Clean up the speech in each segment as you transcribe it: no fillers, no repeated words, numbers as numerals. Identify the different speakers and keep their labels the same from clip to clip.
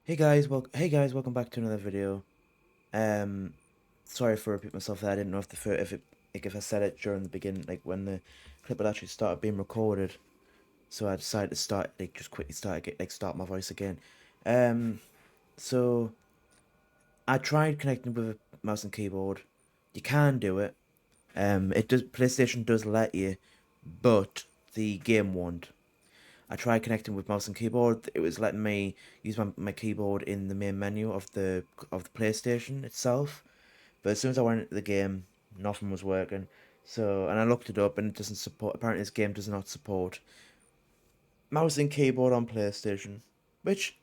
Speaker 1: Hey guys, welcome back to another video. Um, Sorry for repeating myself there. I didn't know if I said it during the beginning, like when the clip had actually started being recorded. So I decided to just quickly start my voice again. Um, so I tried connecting with a mouse and keyboard. You can do it. PlayStation does let you, but the game won't. I tried connecting with mouse and keyboard. It was letting me use my keyboard in the main menu of the PlayStation itself. But as soon as I went into the game, nothing was working. And I looked it up and it doesn't support, apparently this game does not support mouse and keyboard on PlayStation. Which,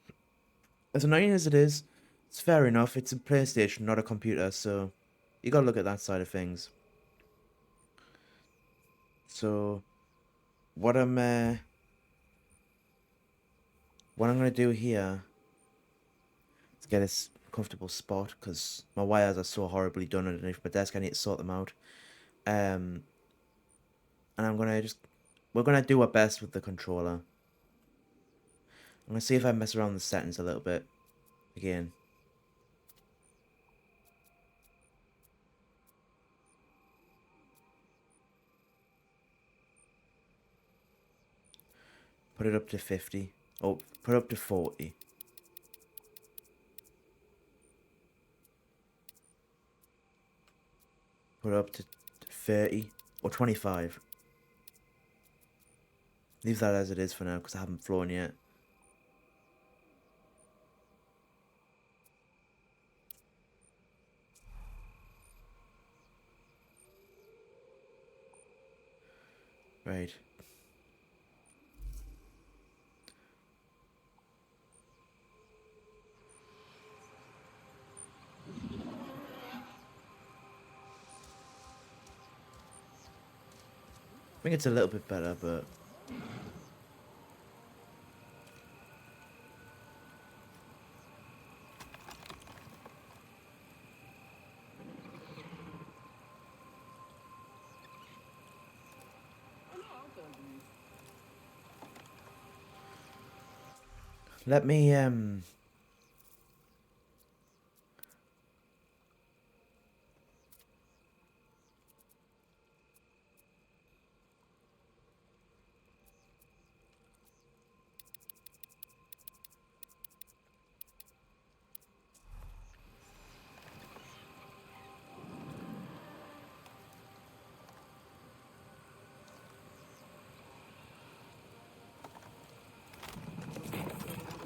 Speaker 1: as annoying as it is, it's fair enough. It's a PlayStation, not a computer, so you gotta look at that side of things. So, what I'm, uh, what I'm gonna do here to get a comfortable spot because my wires are so horribly done underneath my desk. I need to sort them out. Um, and we're gonna do our best with the controller. I'm gonna see if I mess around the settings a little bit again. Put it up to 50. Oh, put it up to 40. Put it up to 30 or 25. Leave that as it is for now because I haven't flown yet. Right. I think it's a little bit better, but let me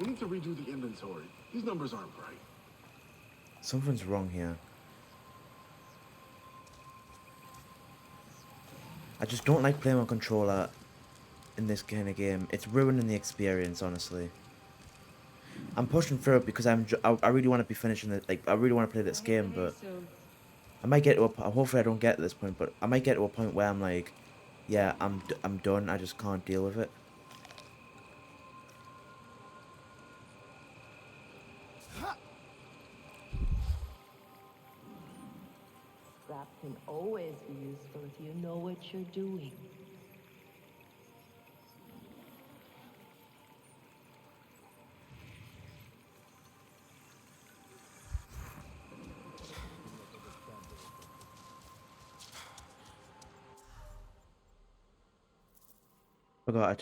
Speaker 2: We need to redo the inventory. These numbers aren't right.
Speaker 1: something's wrong here. I just don't like playing on controller in this kind of game. It's ruining the experience, honestly. I'm pushing through it because I really want to be finishing it. Like I really want to play this game, but I might get to hopefully I don't get to this point, but I might get to a point where I'm like, yeah, I'm done. I just can't deal with it.
Speaker 3: Scrap can always be useful if you know what you're doing.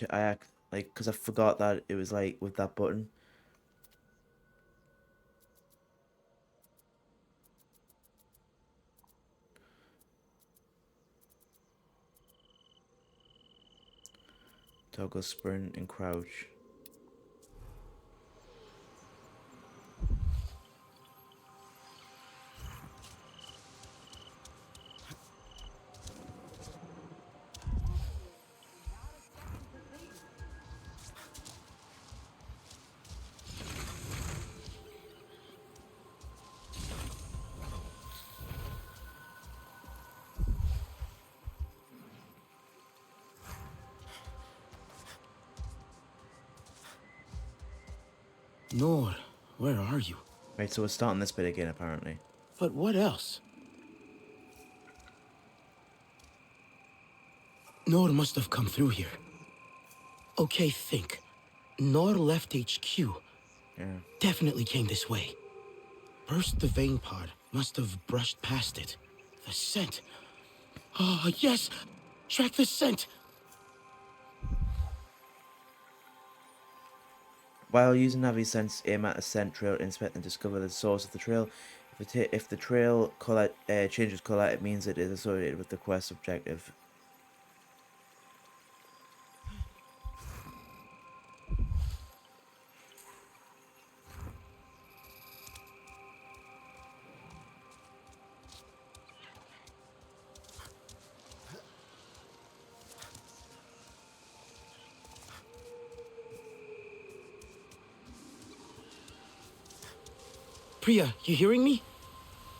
Speaker 1: I act like because I forgot that it was like with that button. Toggle sprint and crouch.
Speaker 4: Nor, where are you?
Speaker 1: Right, so we're starting this bit again apparently.
Speaker 4: But what else? Nor must have come through here. Okay, think. Nor left HQ.
Speaker 1: Yeah.
Speaker 4: Definitely came this way. First, the vein pod must have brushed past it. The scent. Oh, yes! Track the scent!
Speaker 1: While using Navi's sense, aim at a scent trail, inspect and discover the source of the trail. If the trail color changes color, it means it is associated with the quest objective.
Speaker 4: Priya, you hearing me?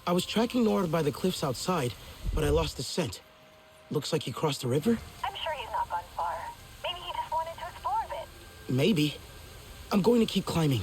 Speaker 4: I was tracking Nord by the cliffs outside, but I lost the scent. Looks like he crossed the river?
Speaker 5: I'm sure he's not gone far. Maybe he just wanted to explore a bit.
Speaker 4: Maybe. I'm going to keep climbing.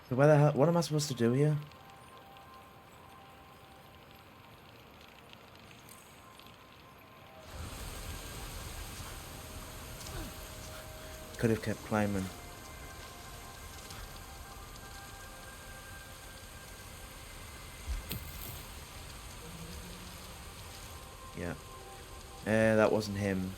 Speaker 1: So where the hell? What am I supposed to do here? Could have kept climbing. Yeah. That wasn't him.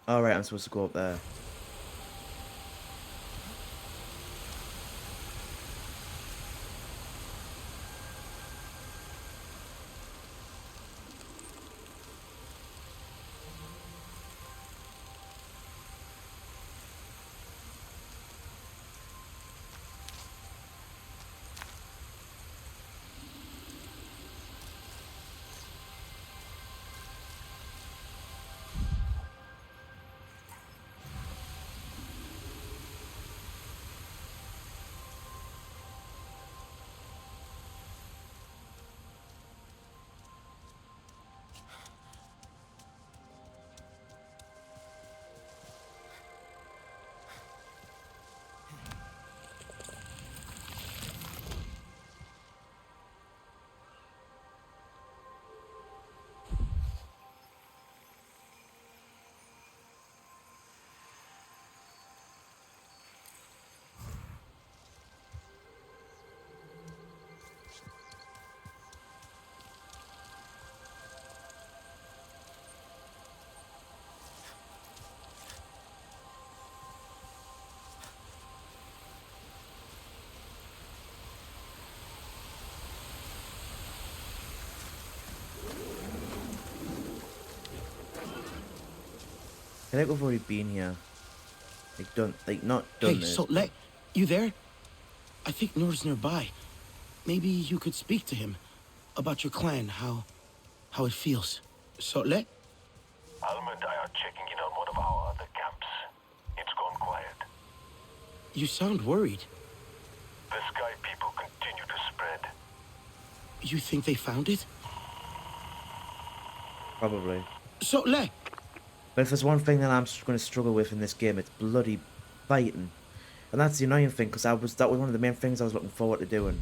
Speaker 1: Alright, I'm supposed to go up there. I think we've already been here. Not done
Speaker 4: Hey,
Speaker 1: this.
Speaker 4: so you there? I think Nord's nearby. Maybe you could speak to him about your clan, how it feels. So
Speaker 6: Alma and I are checking in on one of our other camps. It's gone quiet.
Speaker 4: you sound worried.
Speaker 6: The Sky people continue to spread.
Speaker 4: You think they found it?
Speaker 1: Probably.
Speaker 4: So
Speaker 1: But if there's one thing that I'm going to struggle with in this game, it's bloody fighting. And that's the annoying thing, because that was one of the main things I was looking forward to doing.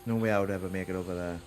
Speaker 1: No way I would ever make it over there.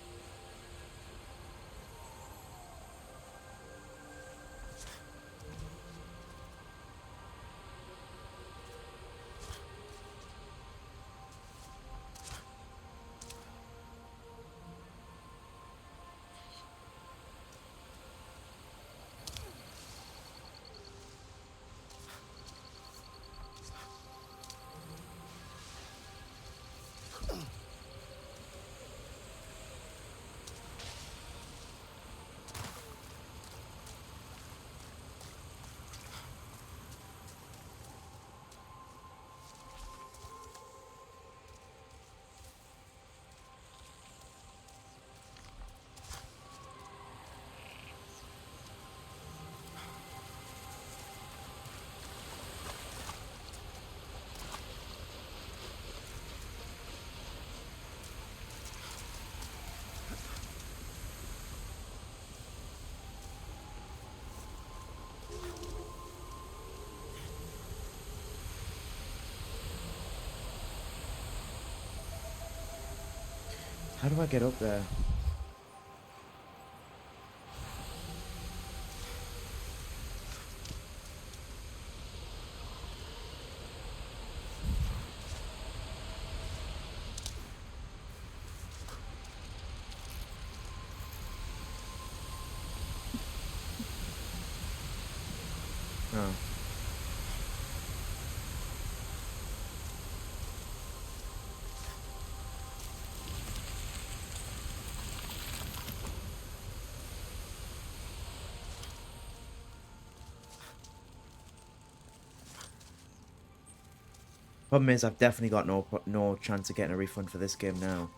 Speaker 1: How do I get up there? Oh. Problem is, I've definitely got no chance of getting a refund for this game now.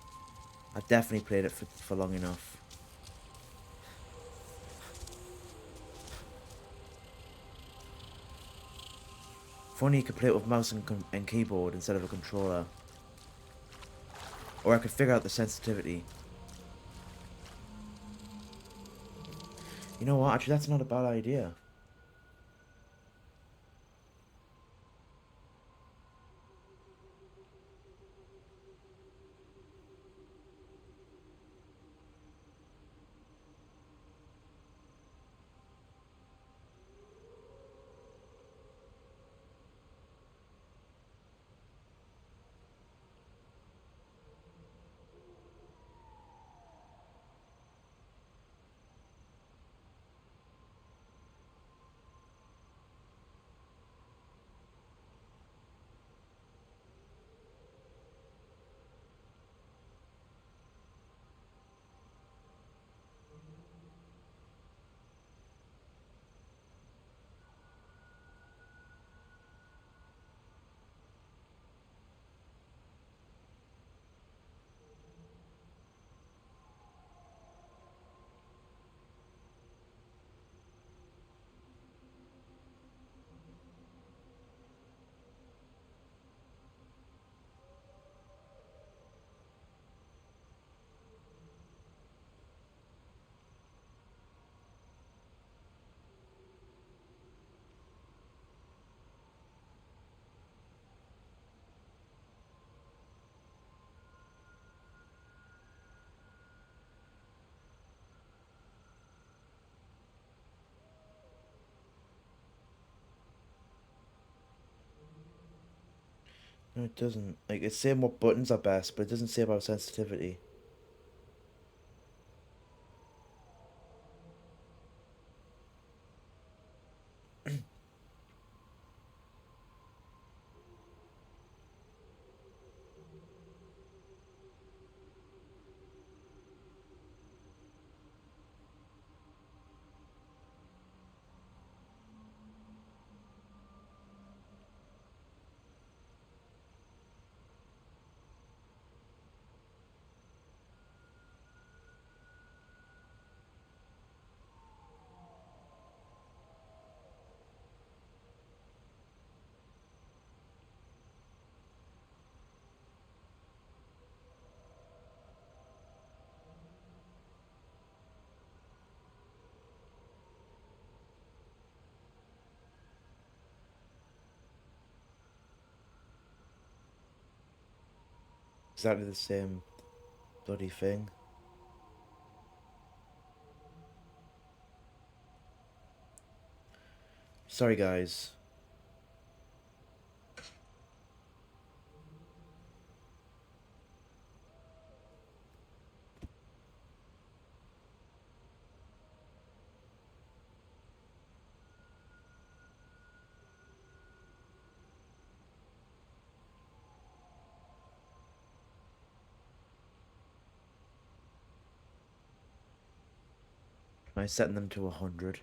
Speaker 1: I've definitely played it for long enough. If only you could play it with mouse and keyboard instead of a controller. Or I could figure out the sensitivity. You know what? Actually, that's not a bad idea. No, it doesn't. Like, it's saying what buttons are best, but it doesn't say about sensitivity. exactly the same bloody thing. Sorry, guys. I'm setting them to 100.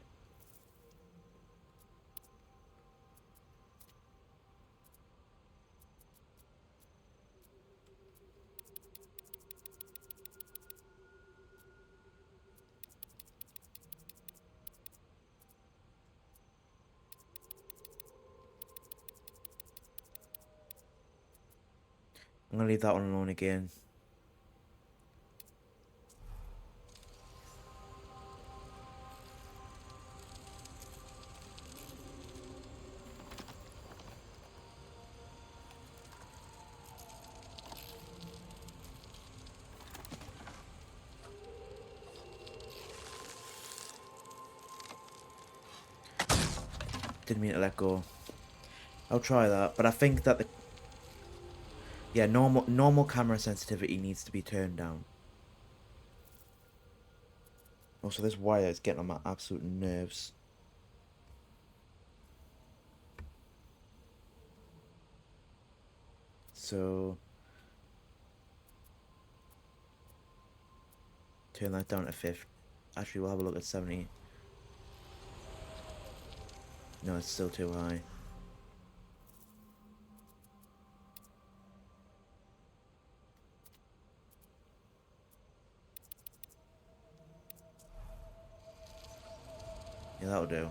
Speaker 1: I'm gonna leave that one alone again. Didn't mean to let go. I'll try that, but I think that the normal camera sensitivity needs to be turned down. Also, this wire is getting on my absolute nerves. So turn that down to 50. Actually, we'll have a look at 70. No, it's still too high. Yeah, that'll do.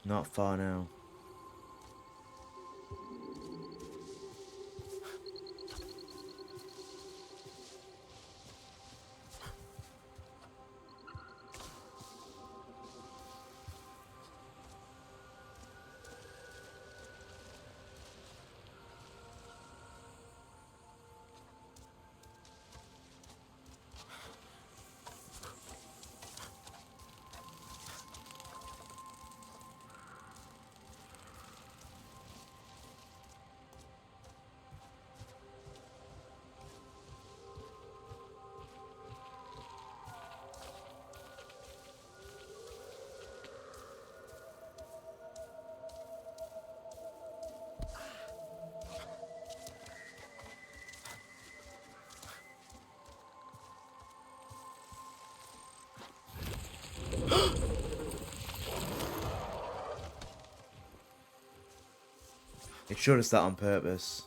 Speaker 1: Not far now. It showed us that on purpose.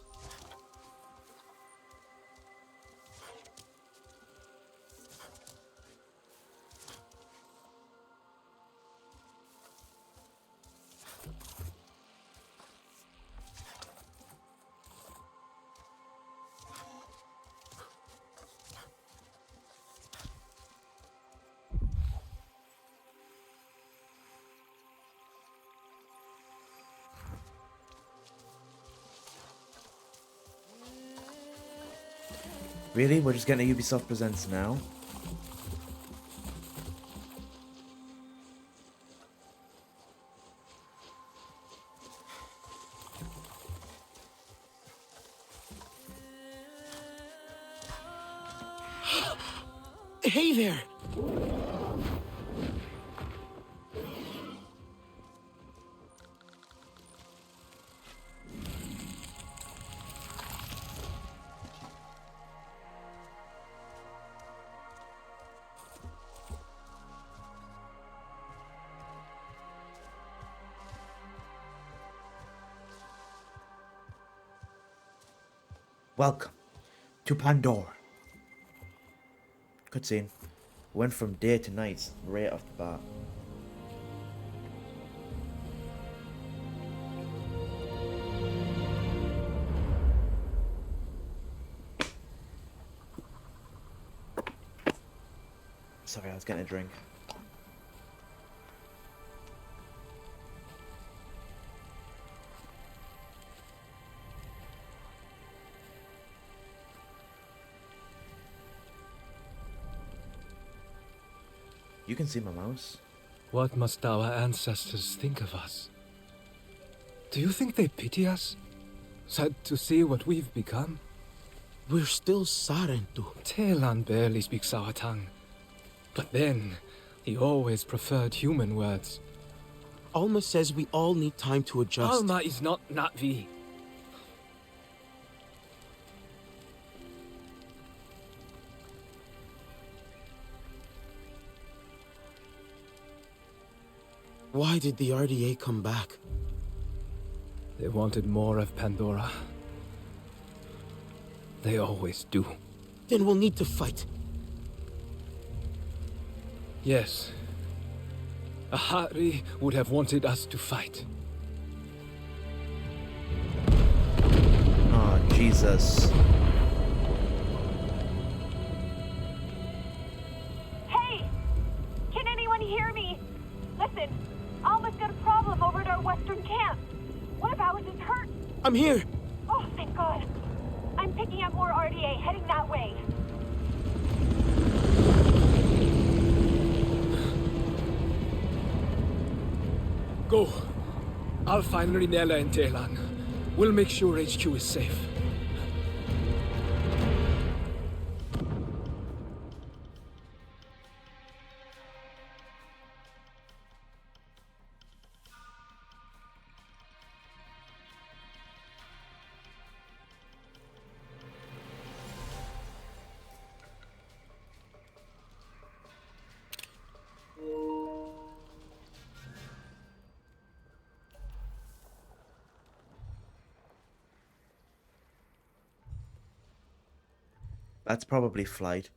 Speaker 1: Really? We're just getting a Ubisoft Presents now?
Speaker 4: Hey there!
Speaker 1: Welcome to Pandora. Cutscene. Went from day to night right off the bat. Sorry, I was getting a drink. You can see my mouse.
Speaker 7: What must our ancestors think of us? Do you think they pity us? Sad to see what we've become?
Speaker 4: We're still Sarentu.
Speaker 7: Telan barely speaks our tongue. But then, he always preferred human words.
Speaker 4: Alma says we all need time to adjust.
Speaker 7: Alma is not Natvi.
Speaker 4: Why did the RDA come back?
Speaker 7: They wanted more of Pandora. They always do.
Speaker 4: Then we'll need to fight.
Speaker 7: Yes. Ahari would have wanted us to fight.
Speaker 1: Oh, Jesus.
Speaker 5: Hey! Can anyone hear me? Listen, Alma's got a problem over at our western camp. One of ours is hurt.
Speaker 4: I'm here!
Speaker 5: Oh, thank God. I'm picking up more RDA heading that way.
Speaker 7: Go. I'll find Rinella and Telan. We'll make sure HQ is safe.
Speaker 1: That's probably flight.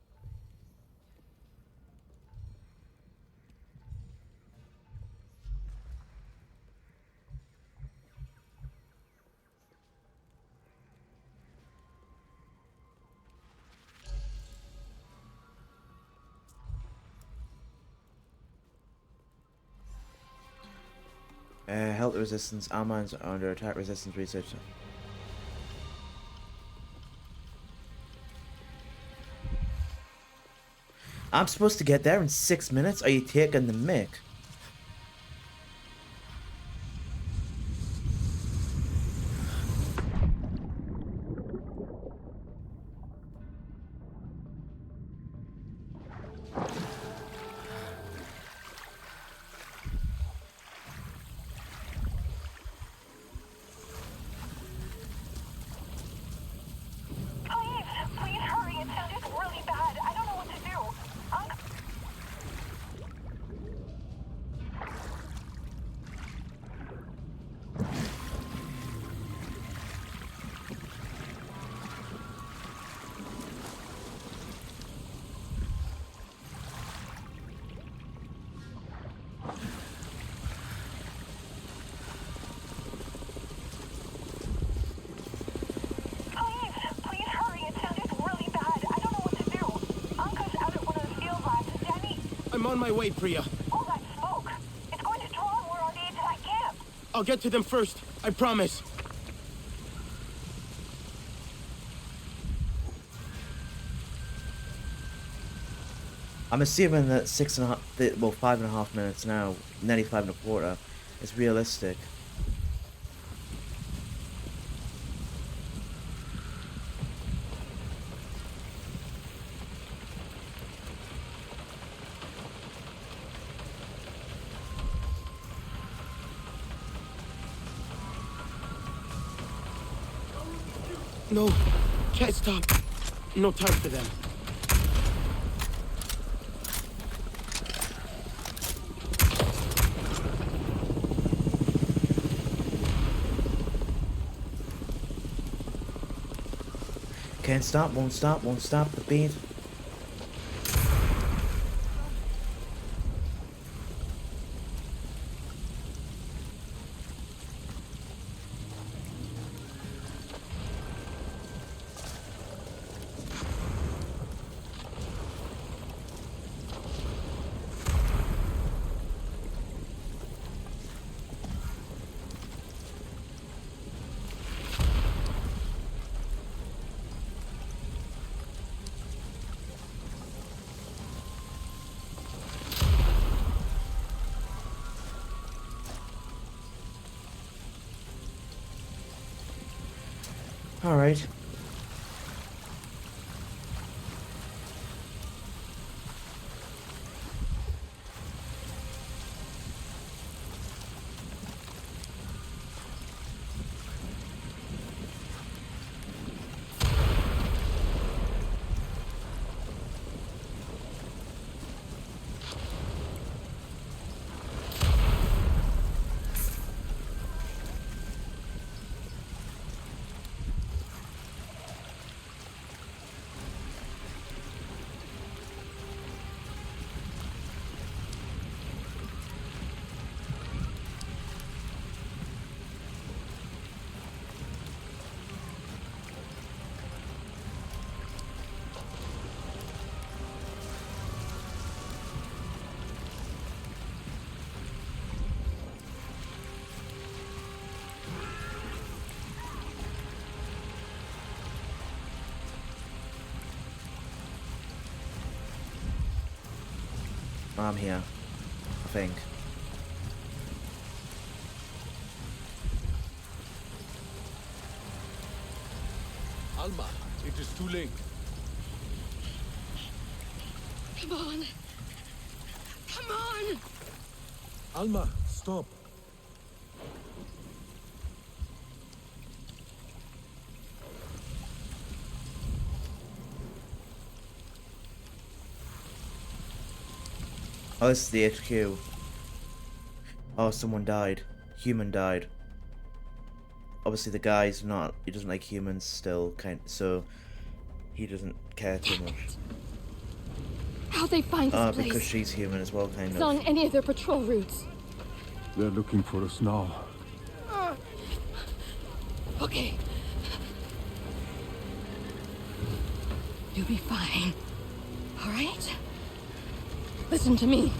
Speaker 1: Health resistance, Almans are under attack resistance research. I'm supposed to get there in 6 minutes? Are you taking the mick?
Speaker 5: Please hurry. It sounded really bad. I don't know what to do. Please hurry. It sounded really bad. I don't know what to do. Anka's out at one of the field labs, and Danny...
Speaker 4: I'm on my way, Priya.
Speaker 5: All that smoke. It's going to draw more RDA to that camp.
Speaker 4: I'll get to them first. I promise.
Speaker 1: I'm assuming that 5.5 minutes now, nearly 5.25, is realistic.
Speaker 4: No, can't stop. No time for them.
Speaker 1: Can't stop, won't stop the beat. Alright. I'm here, I think.
Speaker 8: Alma, it is too late.
Speaker 9: Come on. Come on.
Speaker 8: Alma, stop.
Speaker 1: Oh, this is the HQ. Oh, someone died. Human died. Obviously the guy's not, he doesn't like humans still, so he doesn't care too much.
Speaker 9: How'd they find this place?
Speaker 1: Because she's human as well, kind
Speaker 9: It's
Speaker 1: of.
Speaker 9: on any of their patrol routes.
Speaker 8: They're looking for us now.
Speaker 9: Okay. You'll be fine. All right? Listen to me.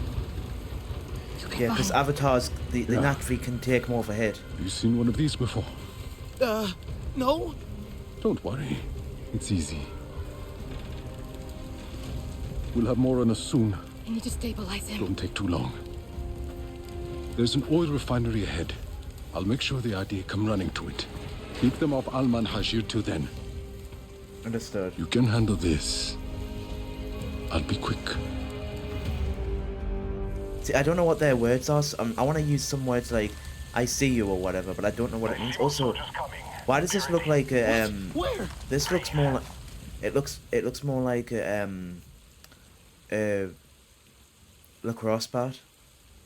Speaker 9: You'll be
Speaker 1: Yeah, because
Speaker 9: fine.
Speaker 1: avatars, they
Speaker 8: Yeah.
Speaker 1: naturally can take more of a hit.
Speaker 8: Have you seen one of these before?
Speaker 4: No?
Speaker 8: Don't worry. It's easy. We'll have more on us soon.
Speaker 9: I need to stabilize him.
Speaker 8: Don't take too long. There's an oil refinery ahead. I'll make sure the ID come running to it. Keep them off Alman Hajir till then.
Speaker 1: Understood.
Speaker 8: You can handle this. I'll be quick.
Speaker 1: See, I don't know what their words are, so I want to use some words like, I see you or whatever, but I don't know what it means. Also, why does this look like a,
Speaker 4: Where?
Speaker 1: this looks more like, it looks more like a, lacrosse bat.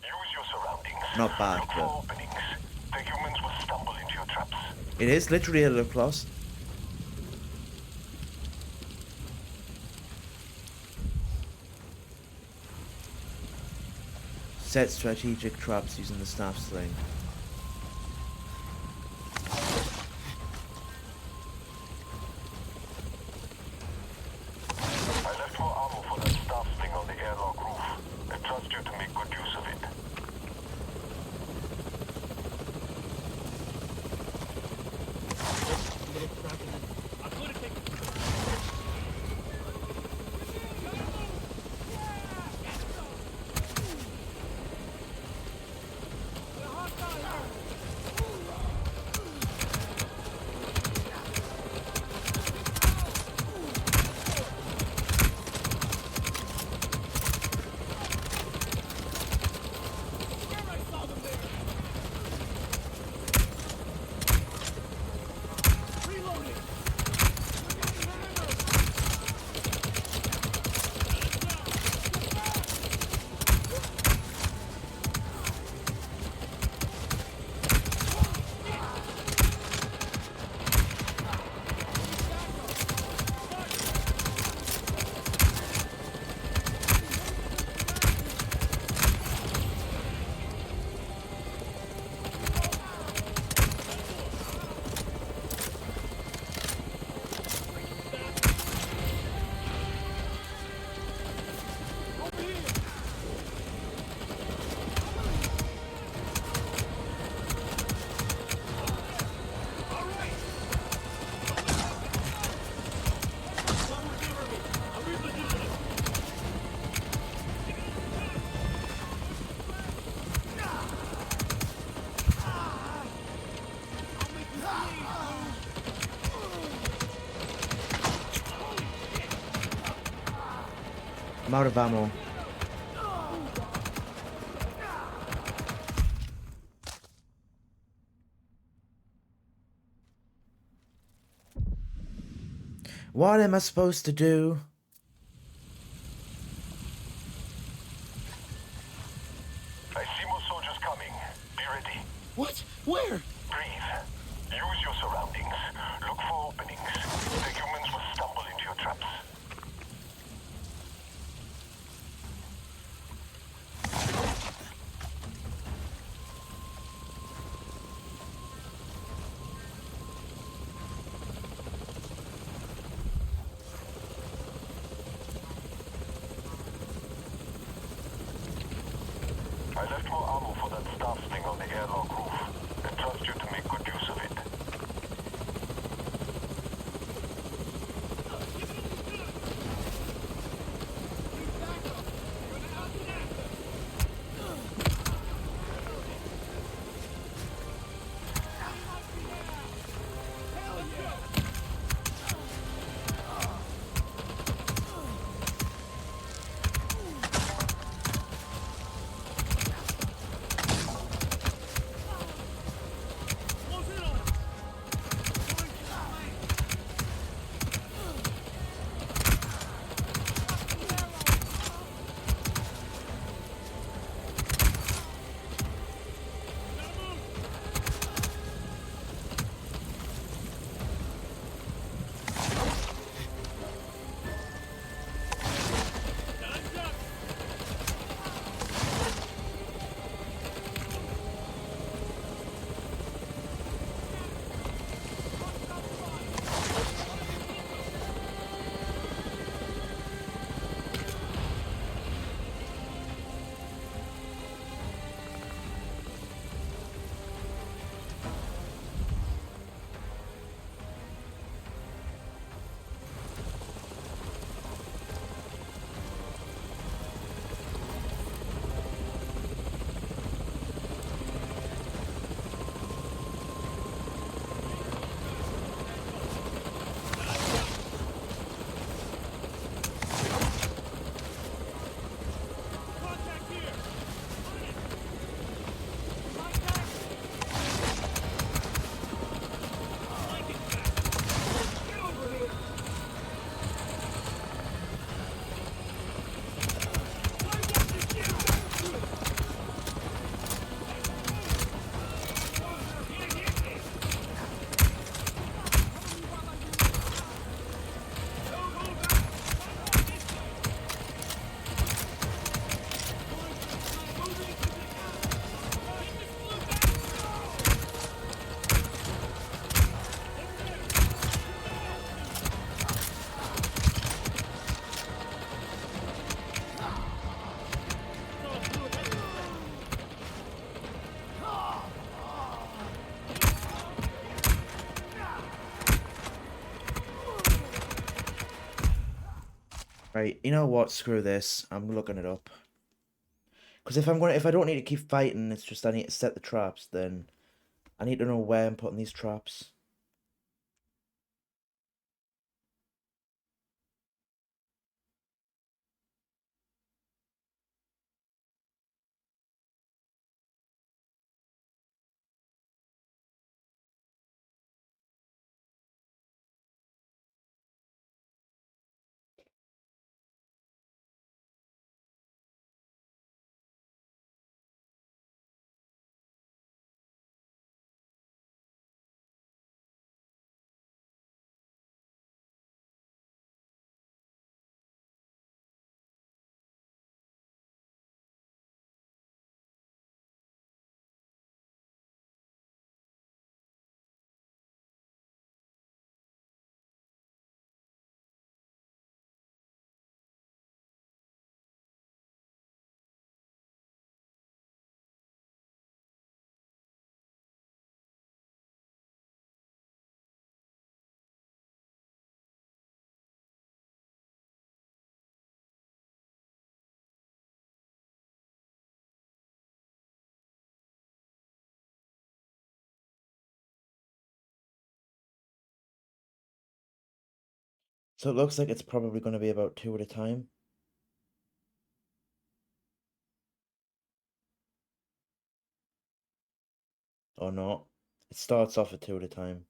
Speaker 6: Use your surroundings.
Speaker 1: Not bad,
Speaker 6: Look for
Speaker 1: but
Speaker 6: openings. The humans will stumble into your traps.
Speaker 1: it is literally a lacrosse. Set strategic traps using the staff sling.
Speaker 6: I left more ammo for that staff sling on the airlock roof. I trust you to make good use of it.
Speaker 1: I'm out of ammo. What am I supposed to do?
Speaker 6: I see more soldiers coming. Be ready.
Speaker 4: What? Where?
Speaker 6: Breathe. Use your surroundings. Look for openings. The humans will stumble into your traps. I left more ammo for that staff thing on the airlock roof. I trust you to make good use of it.
Speaker 1: Right, you know what? Screw this. I'm looking it up. Because if I don't need to keep fighting, it's just I need to set the traps, then I need to know where I'm putting these traps. So it looks like it's probably going to be about two at a time. Or not. It starts off at 2 at a time.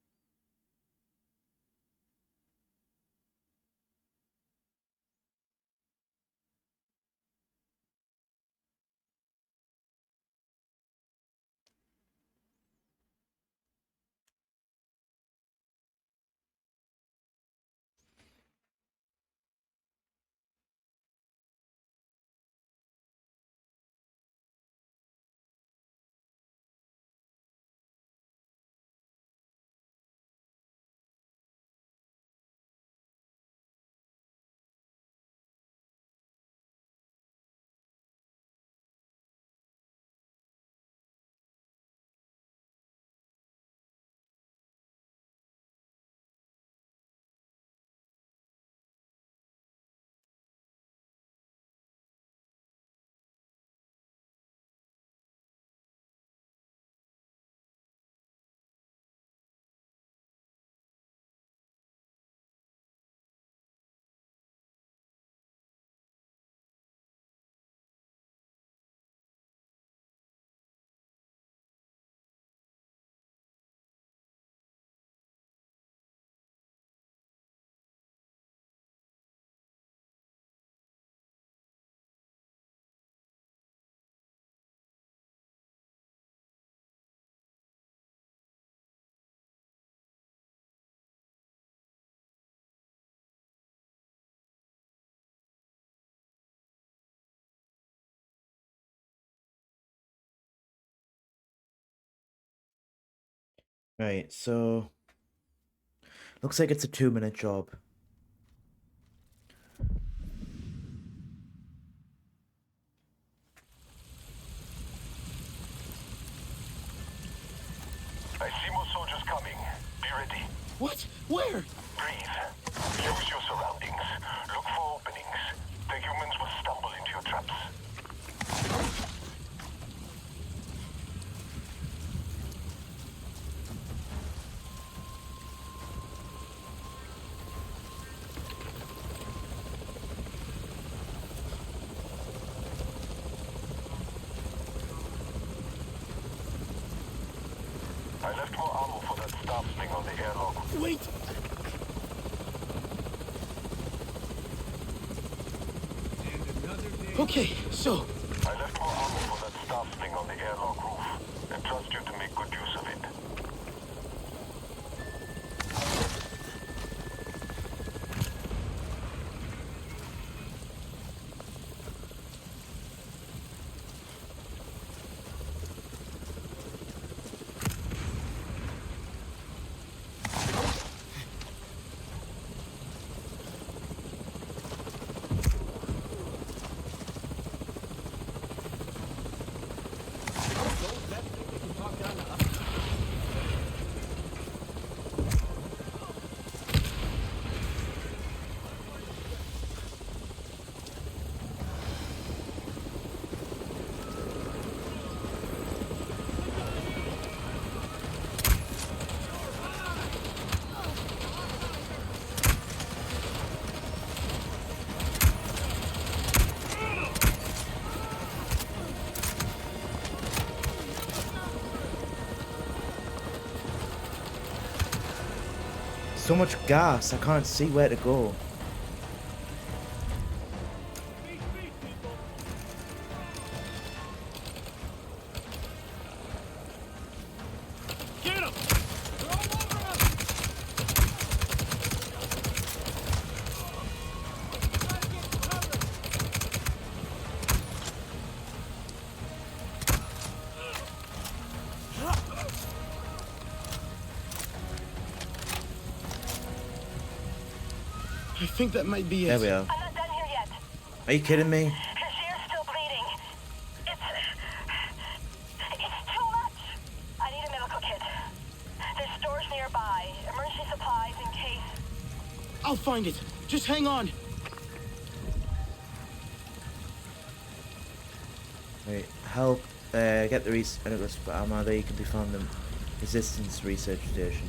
Speaker 1: Right, so looks like it's a 2-minute job.
Speaker 6: I see more soldiers coming. Be ready.
Speaker 4: What? Where?
Speaker 6: Breathe. Use your surroundings. Look for openings. The humans will stumble into your traps. I left more ammo for that staff thing on the airlock.
Speaker 4: Wait! Okay, so
Speaker 6: I left more ammo for that staff thing on the airlock roof. I trust you to make good use of it.
Speaker 1: So much gas, I can't see where to go.
Speaker 4: get him! They're all over us! Try to get cover! I think that might be it.
Speaker 1: There we are.
Speaker 5: I'm not done here yet.
Speaker 1: Are you kidding me?
Speaker 5: His ear's still bleeding. It's too much. I need a medical kit. There's stores nearby. Emergency supplies in case.
Speaker 4: I'll find it. Just hang on.
Speaker 1: Right, help. Get the research ammo. They can be found in Resistance Research Station.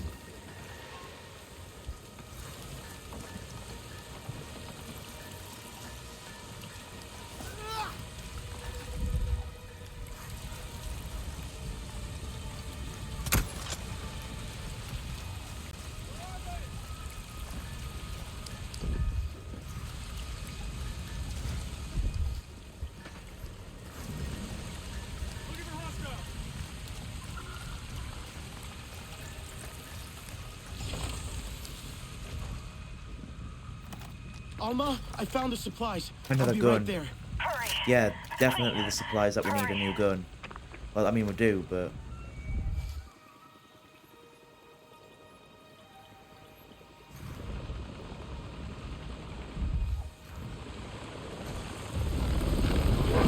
Speaker 4: Alma, I found the supplies.
Speaker 1: Another
Speaker 4: I'll be
Speaker 1: gun.
Speaker 4: right there.
Speaker 5: Hurry!
Speaker 1: Yeah, definitely the supplies that we need a new gun. Well, I mean, we do, but...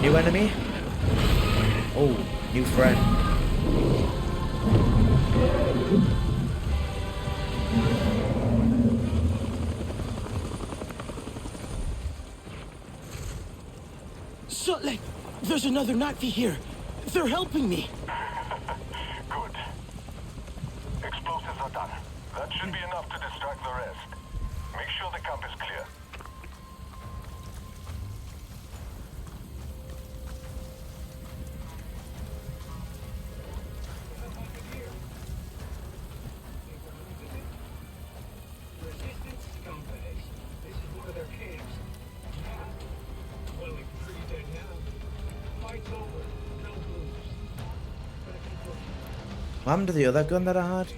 Speaker 1: New enemy? Oh, new friend.
Speaker 4: Sutley, there's another Nazi here. They're helping me.
Speaker 6: Good. Explosives are done. That should be enough to distract the rest. Make sure the camp is clear.
Speaker 1: What happened to the other gun that I had?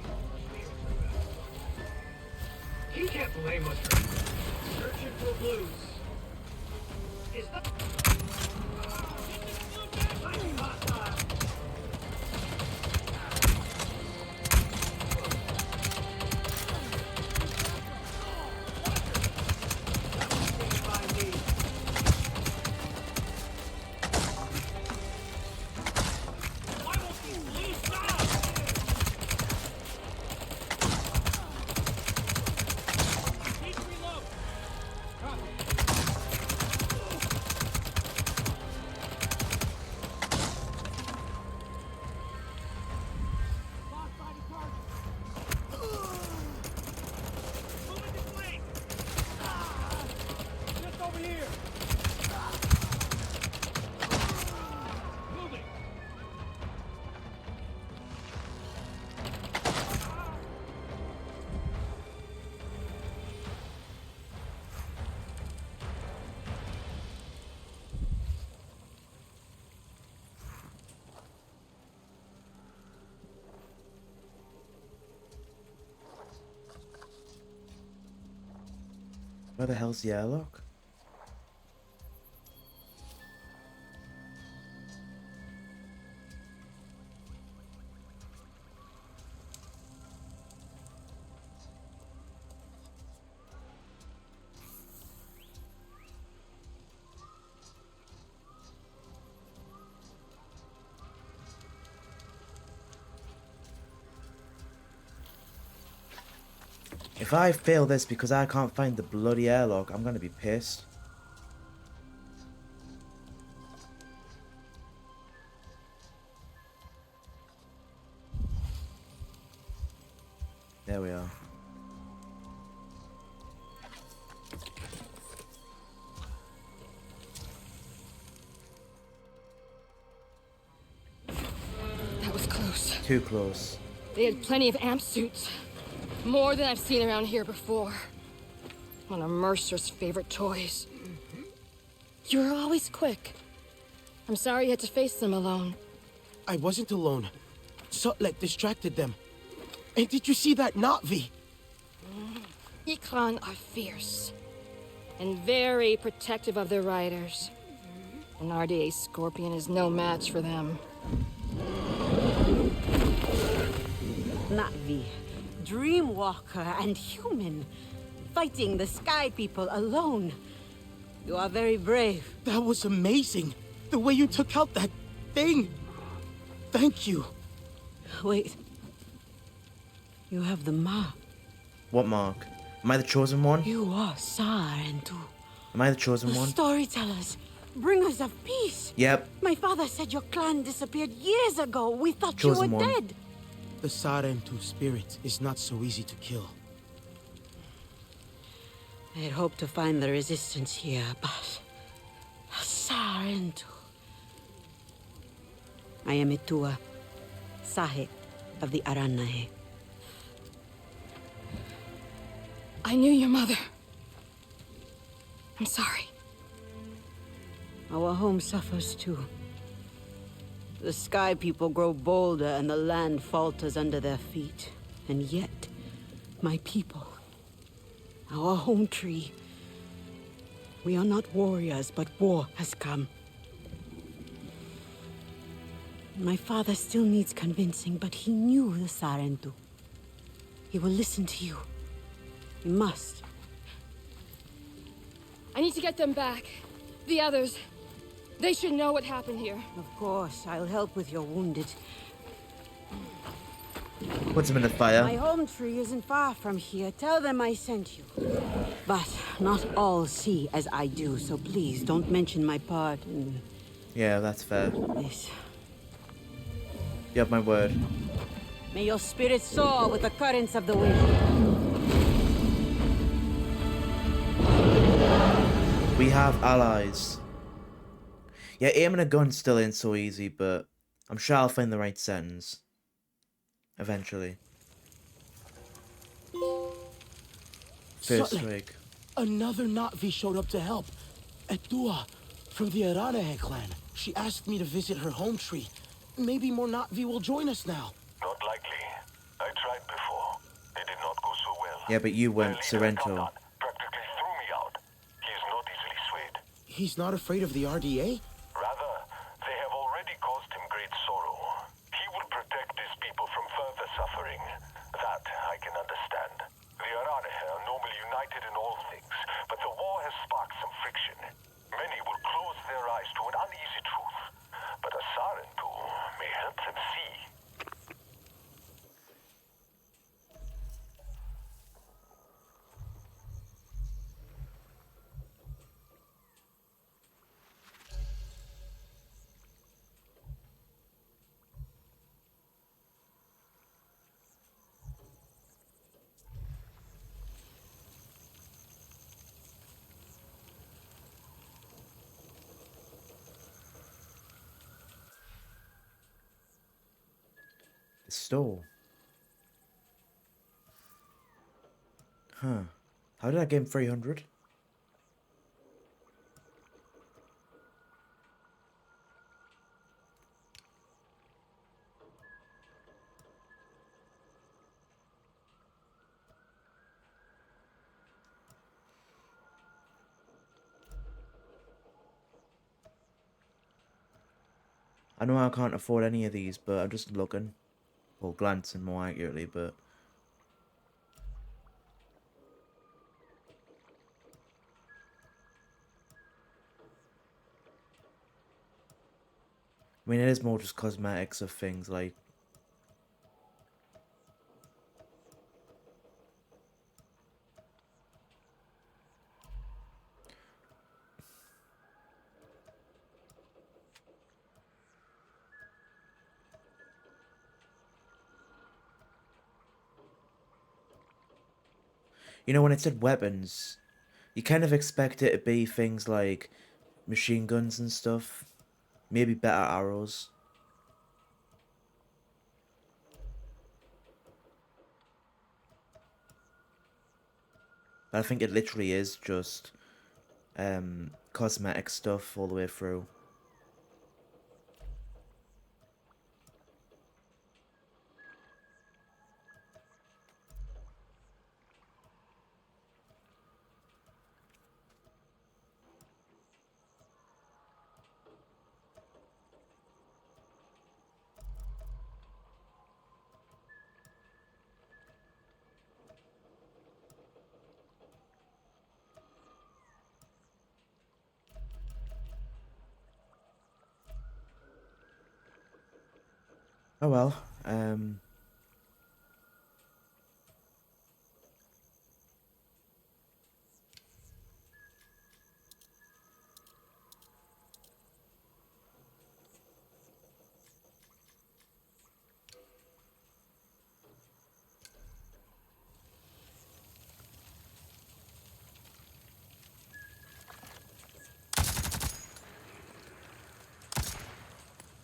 Speaker 10: He can't blame us for searching for blues. Is that...
Speaker 1: Where the hell's the airlock? If I fail this because I can't find the bloody airlock, I'm gonna be pissed. There we are.
Speaker 9: That was close.
Speaker 1: Too close.
Speaker 9: They had plenty of amp suits. More than I've seen around here before. One of Mercer's favorite toys. You were always quick. I'm sorry you had to face them alone.
Speaker 4: I wasn't alone. Sutley distracted them. And did you see that Na'vi?
Speaker 9: Ikran are fierce. And very protective of their riders. An RDA Scorpion is no match for them.
Speaker 11: Na'vi, Dreamwalker and human, fighting the Sky People alone. You are very brave.
Speaker 4: That was amazing. The way you took out that thing. Thank you.
Speaker 11: Wait. You have the mark.
Speaker 1: What mark? Am I the chosen one?
Speaker 11: You are Sarentu.
Speaker 1: Am I the chosen
Speaker 11: The
Speaker 1: one?
Speaker 11: storytellers, bringers of peace.
Speaker 1: Yep.
Speaker 11: My father said your clan disappeared years ago. We thought
Speaker 1: Chosen
Speaker 11: you were
Speaker 1: one.
Speaker 11: dead.
Speaker 4: The Sarentu spirit is not so easy to kill.
Speaker 11: I had hoped to find the resistance here, but... Sarentu. I am Itua, Sahe of the Aranahe.
Speaker 9: I knew your mother. I'm sorry.
Speaker 11: Our home suffers too. The Sky People grow bolder and the land falters under their feet. And yet, my people, our home tree, We are not warriors, but war has come. My father still needs convincing, but he knew the Sarentu. He will listen to you. He must.
Speaker 9: I need to get them back. The others. They should know what happened here.
Speaker 11: Of course, I'll help with your wounded.
Speaker 1: Puts him in the fire.
Speaker 11: My home tree isn't far from here. Tell them I sent you. But not all see as I do, so please don't mention my part in
Speaker 1: Yeah, that's fair.
Speaker 11: this.
Speaker 1: You have my word.
Speaker 11: May your spirit soar with the currents of the wind.
Speaker 1: We have allies. Yeah, aiming a gun still ain't so easy, but I'm sure I'll find the right sentence. Eventually. First
Speaker 4: Sutler,
Speaker 1: strike.
Speaker 4: another Na'vi showed up to help. Etua, from the Aranehe clan. She asked me to visit her home tree. Maybe more Na'vi will join us now.
Speaker 6: Not likely. I tried before. It did not go so well.
Speaker 1: Yeah, but you went
Speaker 6: Their leader,
Speaker 1: Sorrento.
Speaker 6: Kamdan, practically threw me out. He is not easily swayed.
Speaker 4: He's not afraid of the RDA?
Speaker 6: Rather, they have already caused him great sorrow. He will protect his people from further suffering. That I can understand. The Aranehe are normally united in all things, but the war has sparked some friction. Many will close their eyes to an uneasy truth, but a Sarentu may help them see.
Speaker 1: The store. Huh. How did I get him 300? I know I can't afford any of these, but I'm just looking. Well, glancing more accurately, but... I mean, it is more just cosmetics of things like... You know, when it said weapons, you kind of expect it to be things like machine guns and stuff. Maybe better arrows. But I think it literally is just cosmetic stuff all the way through. Oh well,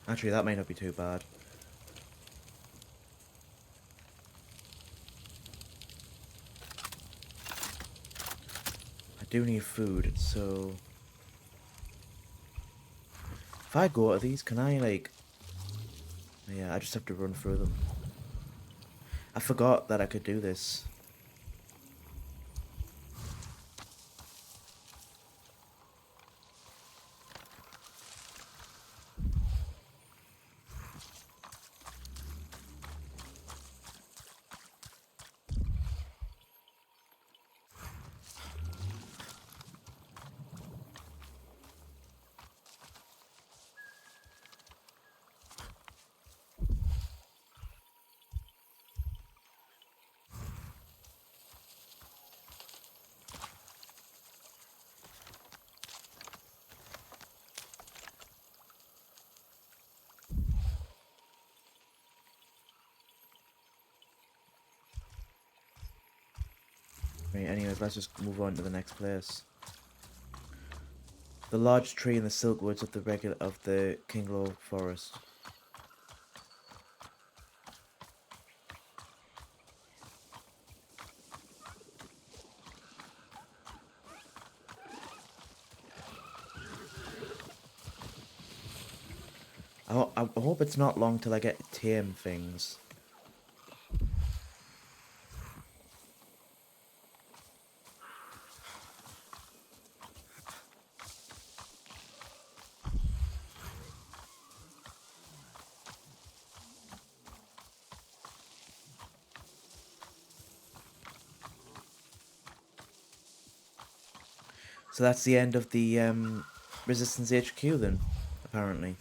Speaker 1: actually that may not be too bad. I do need food, so... If I go to these, can I, like... Yeah, I just have to run through them. I forgot that I could do this. Right, anyways, let's just move on to the next place. The large tree in the silk woods of the Kinglow forest. I hope it's not long till I get to tame things. So that's the end of the Resistance HQ then, apparently.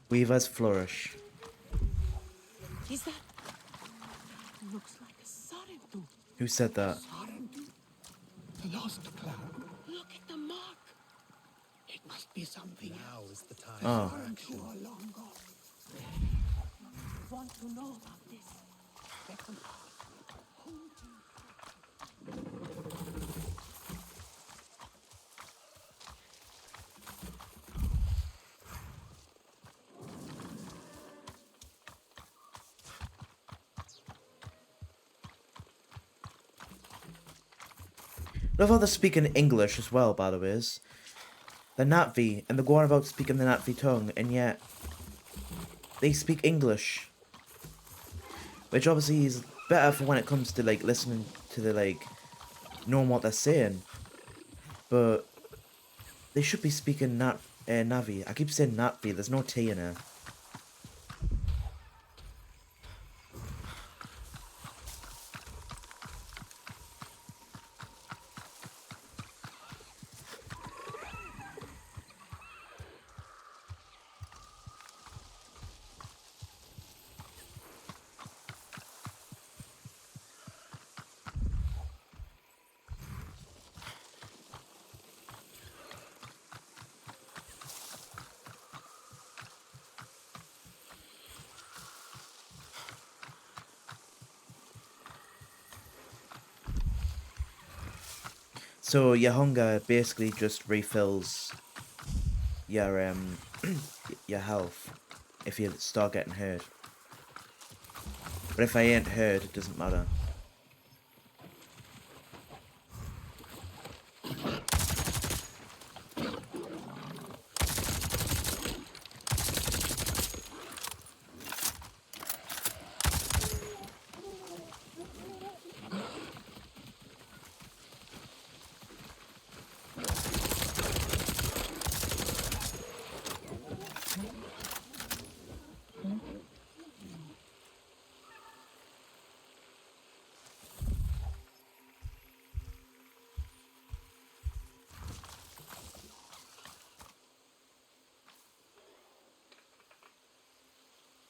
Speaker 1: Weavers flourish.
Speaker 11: Is that? Looks like a Sarentu.
Speaker 1: Who said that?
Speaker 4: The lost cloud.
Speaker 11: Look at the mark.
Speaker 4: It must be something
Speaker 12: Now
Speaker 4: else.
Speaker 12: is the time
Speaker 1: Oh.
Speaker 12: for action.
Speaker 11: Are long gone. Want to know about this? Second part.
Speaker 1: Love how they're speaking English as well, by the way. They're Natvi, and they're going about speaking the Natvi tongue, and yet they speak English. Which obviously is better for when it comes to, like, listening to the, like, knowing what they're saying. But they should be speaking Navi. I keep saying Natvi, there's no T in it. So your hunger basically just refills your your health if you start getting hurt. But if I ain't hurt, it doesn't matter.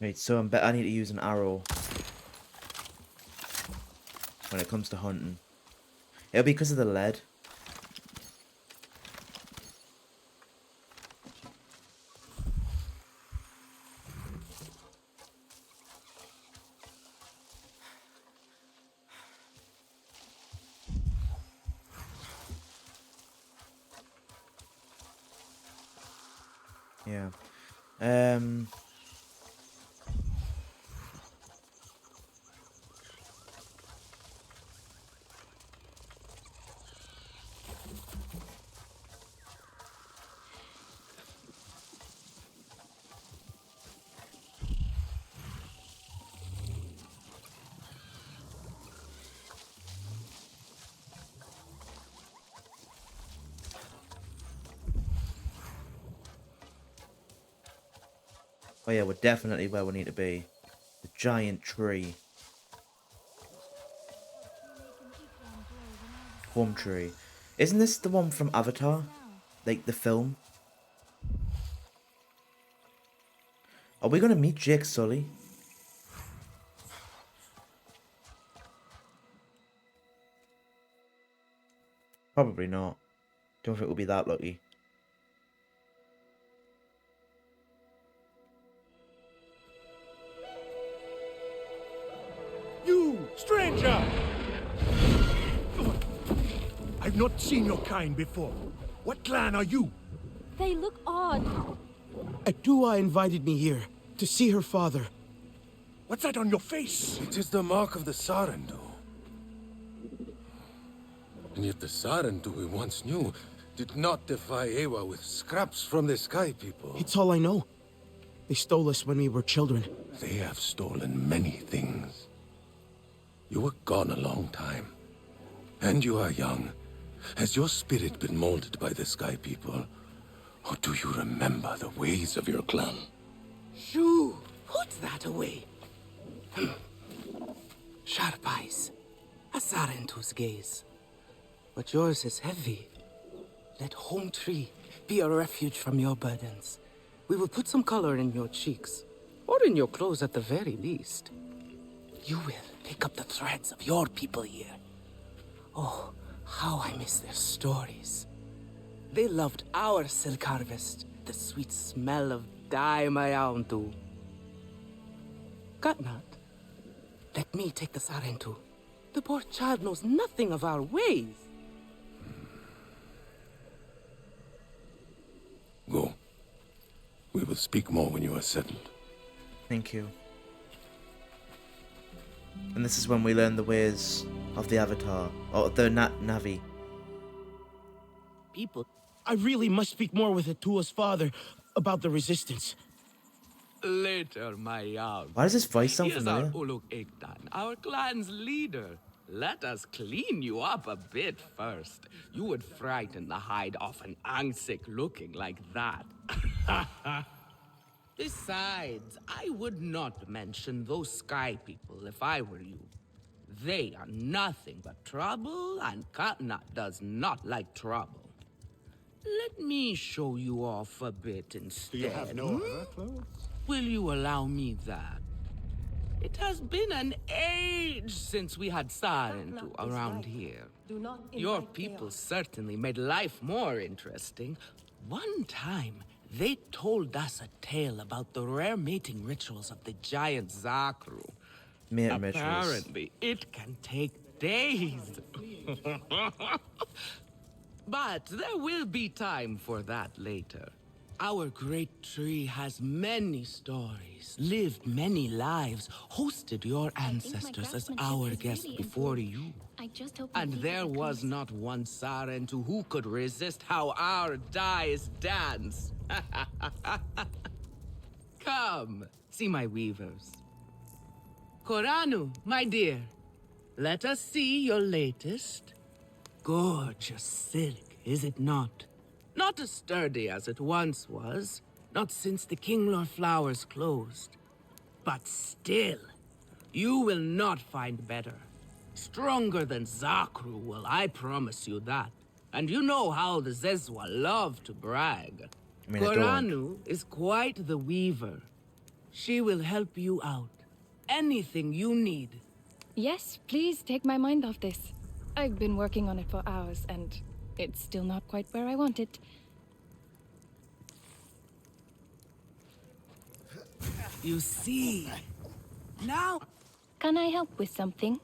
Speaker 1: Right, so I need to use an arrow when it comes to hunting. It'll be because of the lead. Yeah. Um. Oh yeah, we're definitely where we need to be. The giant tree. Home tree. Isn't this the one from Avatar? Like the film? Are we gonna meet Jake Sully? Probably not. Don't think we'll be that lucky.
Speaker 12: You, stranger! I've not seen your kind before. What clan are you?
Speaker 9: They look odd.
Speaker 4: Adua invited me here to see her father.
Speaker 12: What's that on your face?
Speaker 8: It is the mark of the Sarentu. And yet the Sarentu we once knew did not defy Ewa with scraps from the Sky People.
Speaker 4: It's all I know. They stole us when we were children.
Speaker 8: They have stolen many things. You were gone a long time. And you are young. Has your spirit been molded by the Sky People? Or do you remember the ways of your clan?
Speaker 4: Shoo! Put that away. Sharp eyes. A Sarentu's gaze. But yours is heavy. Let Home Tree be a refuge from your burdens. We will put some color in your cheeks. Or in your clothes at the very least. You will pick up the threads of your people here. Oh, how I miss their stories. They loved our silk harvest, the sweet smell of dye mayauntu. Katnat, let me take the Sarentu. The poor child knows nothing of our ways.
Speaker 8: Go. We will speak more when you are settled.
Speaker 1: Thank you. And this is when we learn the ways of the Avatar, or the Navi.
Speaker 4: People, I really must speak more with Atua's father about the resistance.
Speaker 13: Later, my young.
Speaker 1: Why does this voice sound
Speaker 13: Here's
Speaker 1: familiar?
Speaker 13: our Uluk Ektan, our clan's leader. Let us clean you up a bit first. You would frighten the hide off an Angsik looking like that. Besides, I would not mention those sky people if I were you. They are nothing but trouble, and Katnat does not like trouble. Let me show you off a bit instead.
Speaker 2: Do you have no other clothes?
Speaker 13: Will you allow me that? It has been an age since we had Sarentu around here. Your people certainly made life more interesting. One time, they told us a tale about the rare mating rituals of the giant Zakru.
Speaker 1: Mating rituals.
Speaker 13: Apparently, it can take days. But there will be time for that later. Our great tree has many stories, lived many lives, hosted your ancestors as our guest before you. And there was not one Sarentu who could resist how our dyes dance. Come, see my weavers. Koranu, my dear, let us see your latest. Gorgeous silk, is it not? Not as sturdy as it once was, not since the Kinglor flowers closed. But still, you will not find better. Stronger than Zakru will, I promise you that. And you know how the Zezwa love to brag.
Speaker 1: I mean, I don't.
Speaker 13: Koranu is quite the weaver. She will help you out. Anything you need.
Speaker 9: Yes, please take my mind off this. I've been working on it for hours, and it's still not quite where I want it.
Speaker 13: You see. Now...
Speaker 9: Can I help with something?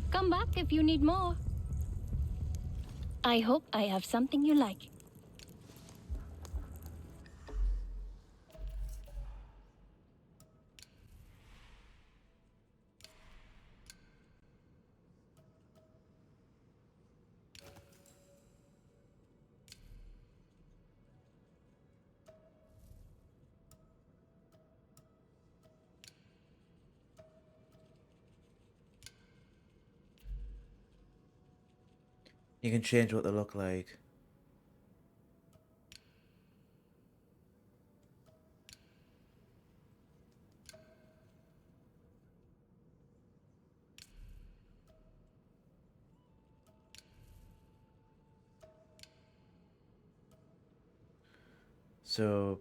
Speaker 14: Come back if you need more. I hope I have something you like.
Speaker 1: You can change what they look like. So,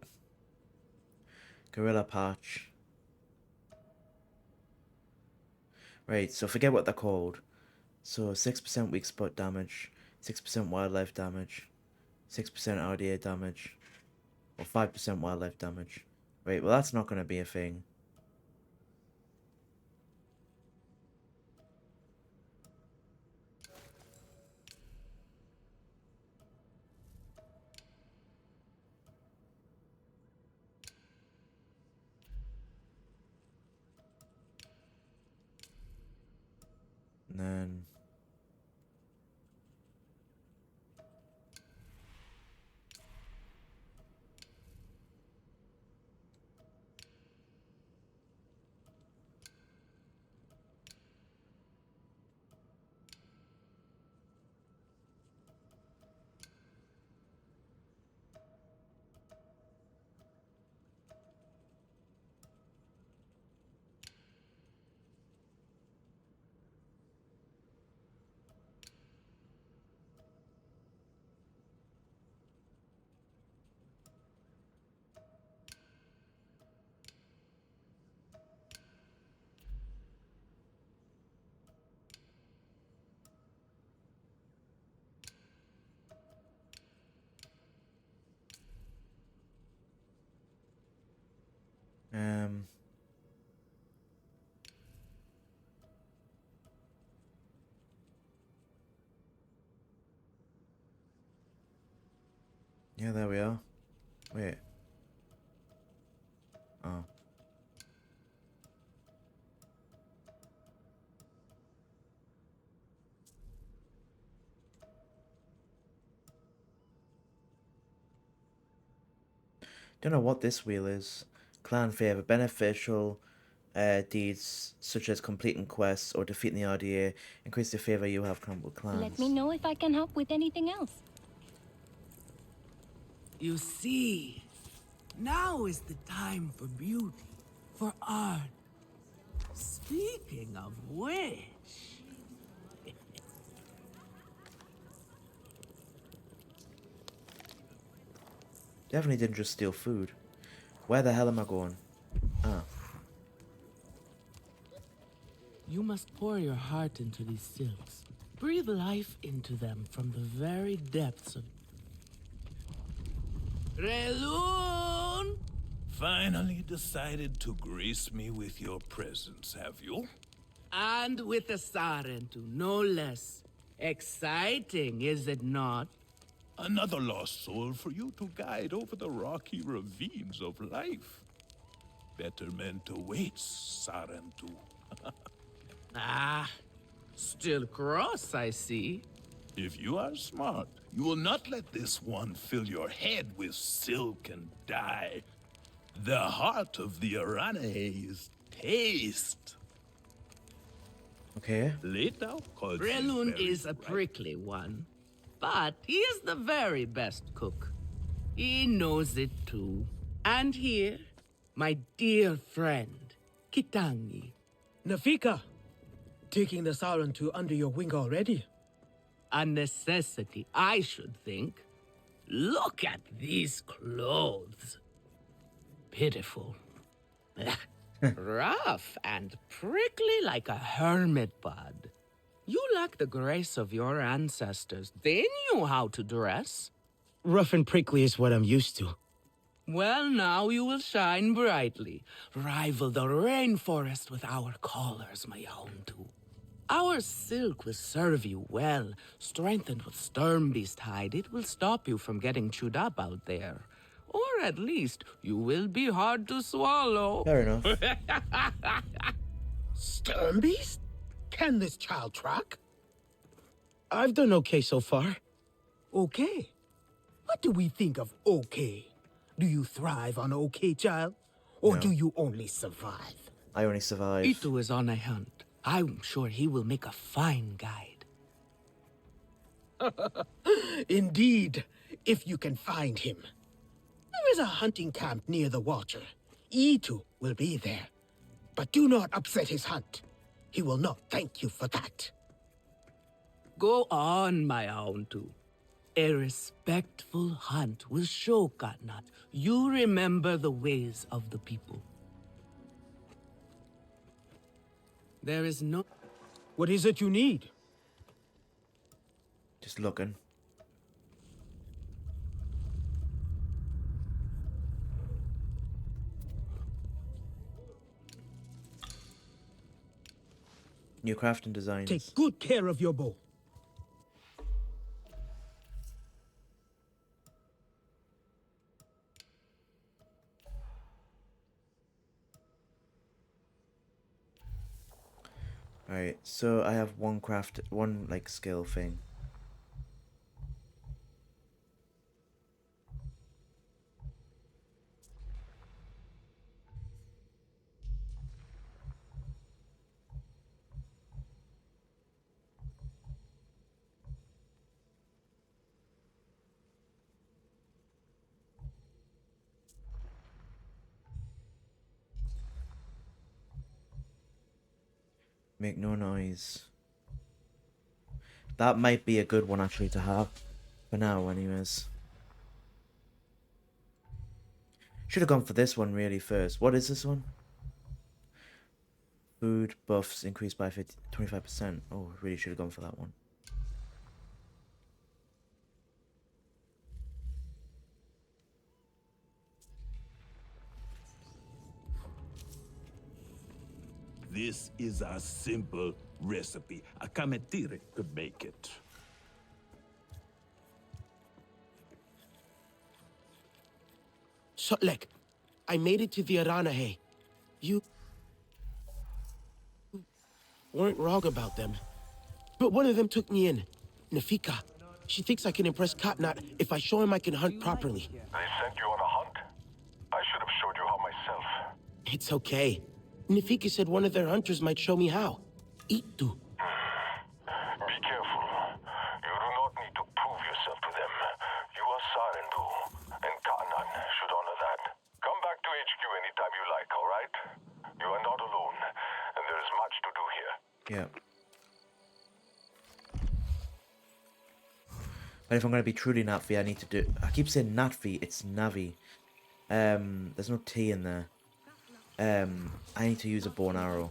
Speaker 1: Gorilla Patch. Right, so forget what they're called. So 6% weak spot damage, 6% wildlife damage, 6% RDA damage, or 5% wildlife damage. Right, well that's not going to be a thing. And then... Yeah, there we are. Wait. Oh. Don't know what this wheel is. Clan favor. Beneficial deeds such as completing quests or defeating the RDA increase the favor you have with clans.
Speaker 14: Let me know if I can help with anything else.
Speaker 13: You see, now is the time for beauty, for art. Speaking of which...
Speaker 1: Definitely didn't just steal food. Where the hell am I going? Ah.
Speaker 13: You must pour your heart into these silks. Breathe life into them from the very depths of... Relun!
Speaker 8: Finally decided to grace me with your presence, have you?
Speaker 13: And with a Sarentu, no less. Exciting, is it not?
Speaker 8: Another lost soul for you to guide over the rocky ravines of life. Betterment awaits, Sarentu.
Speaker 13: Ah, still cross, I see.
Speaker 8: If you are smart, you will not let this one fill your head with silk and dye. The heart of the Aranahe is taste.
Speaker 1: Okay.
Speaker 8: Later,
Speaker 13: Relun is a prickly one, but he is the very best cook. He knows it too. And here, my dear friend, Kitangi.
Speaker 10: Nafika, taking the Sarentu under your wing already?
Speaker 13: A necessity, I should think. Look at these clothes. Pitiful. Rough and prickly like a hermit bud. You lack the grace of your ancestors. They knew how to dress.
Speaker 10: Rough and prickly is what I'm used to.
Speaker 13: Well, now you will shine brightly. Rival the rainforest with our colors, my own too. Our silk will serve you well. Strengthened with Sternbeast hide, it will stop you from getting chewed up out there. Or at least, you will be hard to swallow.
Speaker 1: Fair enough.
Speaker 15: Sternbeast? Can this child track? I've done okay so far. Okay? What do we think of okay? Do you thrive on okay, child? Or
Speaker 1: No.
Speaker 15: do you only survive?
Speaker 1: I only survive.
Speaker 13: Itu is on a hunt. I'm sure he will make a fine guide.
Speaker 15: Indeed, if you can find him. There is a hunting camp near the water. Itu will be there. But do not upset his hunt. He will not thank you for that.
Speaker 13: Go on, my Auntu. A respectful hunt will show Katnat you remember the ways of the people. There is no...
Speaker 15: What is it you need?
Speaker 1: Just looking. New crafting designs.
Speaker 15: Take good care of your bow.
Speaker 1: Alright, so I have one like skill thing. Make no noise. That might be a good one actually to have. For now anyways. Should have gone for this one really first. What is this one? Food buffs increased by 25%. Oh, really should have gone for that one.
Speaker 12: This is a simple recipe. A kametire could make it.
Speaker 15: Sotlek, I made it to the Aranahe. You weren't wrong about them. But one of them took me in. Nafika. She thinks I can impress Katnat if I show him I can hunt properly.
Speaker 6: They sent you on a hunt? I should have showed you how myself.
Speaker 15: It's okay. Nafika said one of their hunters might show me how. Itu.
Speaker 6: Be careful. You do not need to prove yourself to them. You are Sarendu, and Kanan should honor that. Come back to HQ anytime you like, alright? You are not alone, and there is much to do here.
Speaker 1: Yeah. But if I'm going to be truly Natvi, I need to do... I keep saying Natvi, it's Navi. There's no T in there. I need to use a bow and arrow.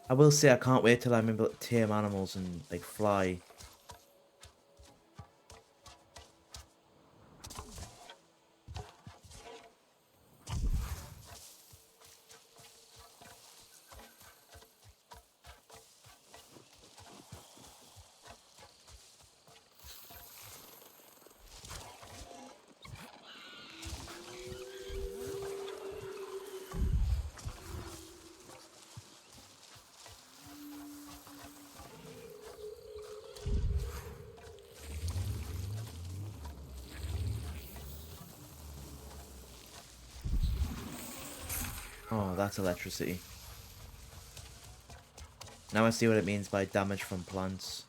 Speaker 1: I will say I can't wait till I'm able to tame animals and like fly. Oh, that's electricity. Now I see what it means by damage from plants.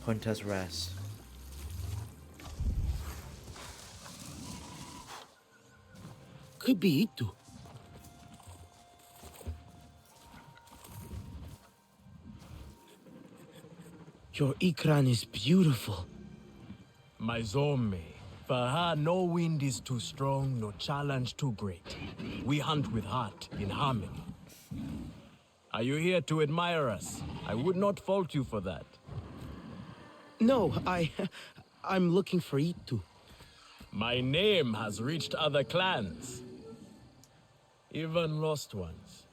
Speaker 1: Hunter's Rest.
Speaker 15: Could be Itu. Your Ikran is beautiful.
Speaker 12: My Zome. For her, no wind is too strong, no challenge too great. We hunt with heart, in harmony.
Speaker 16: Are you here to admire us? I would not fault you for that.
Speaker 15: No, I'm looking for Itu.
Speaker 16: My name has reached other clans. Even lost ones.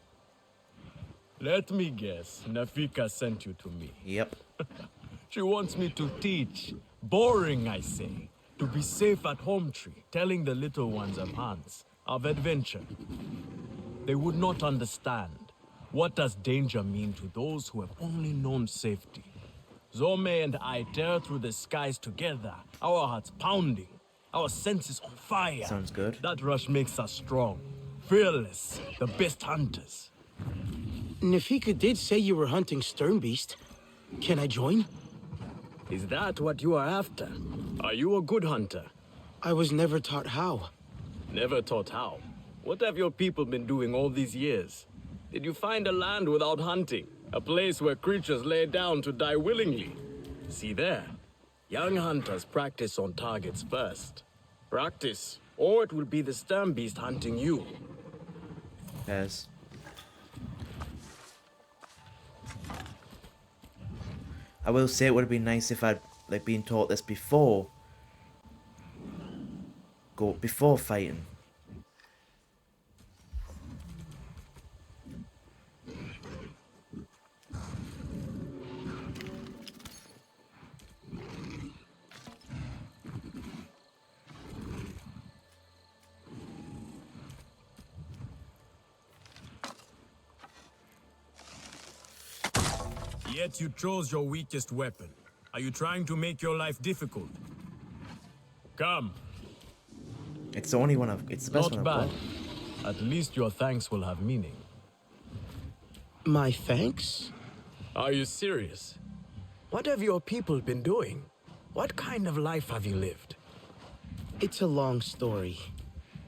Speaker 16: Let me guess, Nafika sent you to me.
Speaker 1: Yep.
Speaker 16: She wants me to teach. Boring, I say. To be safe at home tree, telling the little ones of Hans, of adventure. They would not understand. What does danger mean to those who have only known safety? Zome and I tear through the skies together, our hearts pounding, our senses on fire.
Speaker 1: Sounds good.
Speaker 16: That rush makes us strong, fearless, the best hunters.
Speaker 15: Nafika did say you were hunting Sternbeast. Can I join?
Speaker 16: Is that what you are after? Are you a good hunter?
Speaker 15: I was never taught how.
Speaker 16: Never taught how? What have your people been doing all these years? Did you find a land without hunting? A place where creatures lay down to die willingly? See there. Young hunters practice on targets first. Practice, or it will be the Sternbeast hunting you.
Speaker 1: Yes. I will say it would have been nice if I'd like been taught this before fighting.
Speaker 16: Yet you chose your weakest weapon. Are you trying to make your life difficult? Come.
Speaker 1: It's the only one it's the best
Speaker 16: Not
Speaker 1: one I've
Speaker 16: bad.
Speaker 1: got.
Speaker 16: At least your thanks will have meaning.
Speaker 15: My thanks?
Speaker 16: Are you serious? What have your people been doing? What kind of life have you lived?
Speaker 15: It's a long story.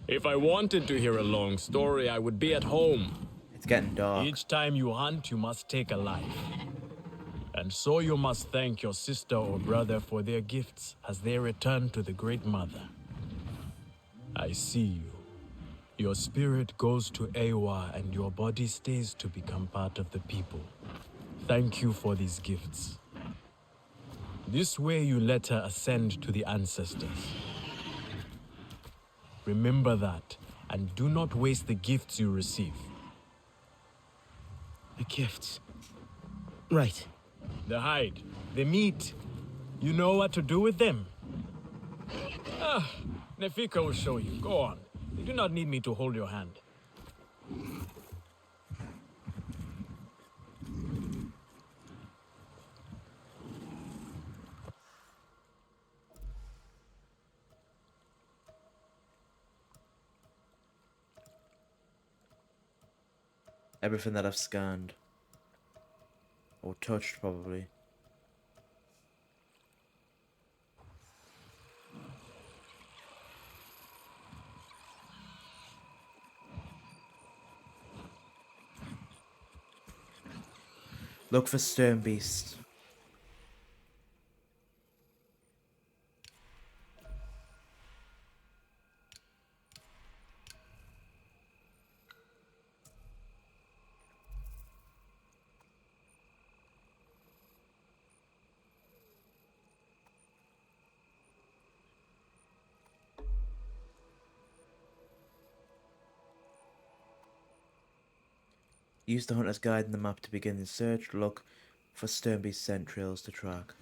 Speaker 16: If I wanted to hear a long story, I would be at home.
Speaker 1: It's getting dark.
Speaker 16: Each time you hunt, you must take a life. And so you must thank your sister or brother for their gifts as they return to the Great Mother. I see you. Your spirit goes to Ewa and your body stays to become part of the people. Thank you for these gifts. This way you let her ascend to the ancestors. Remember that, and do not waste the gifts you receive.
Speaker 15: The gifts. Right.
Speaker 16: The hide, the meat. You know what to do with them. Nefika will show you. Go on. You do not need me to hold your hand.
Speaker 1: Everything that I've scanned. Or touched, probably. Look for Sternbeast. Use the hunter's guide in the map to begin the search. Look for Sternbeast scent trails to track.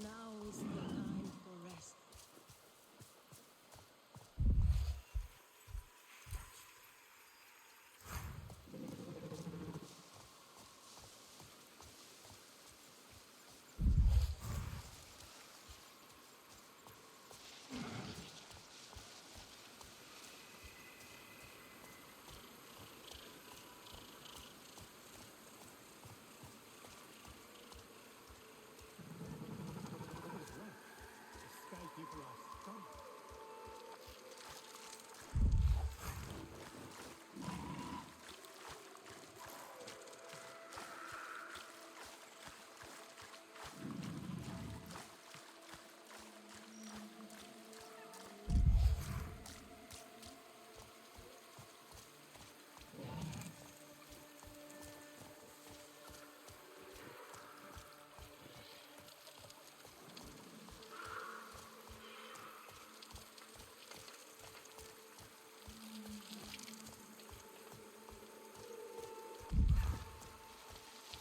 Speaker 17: Now is the time for rest.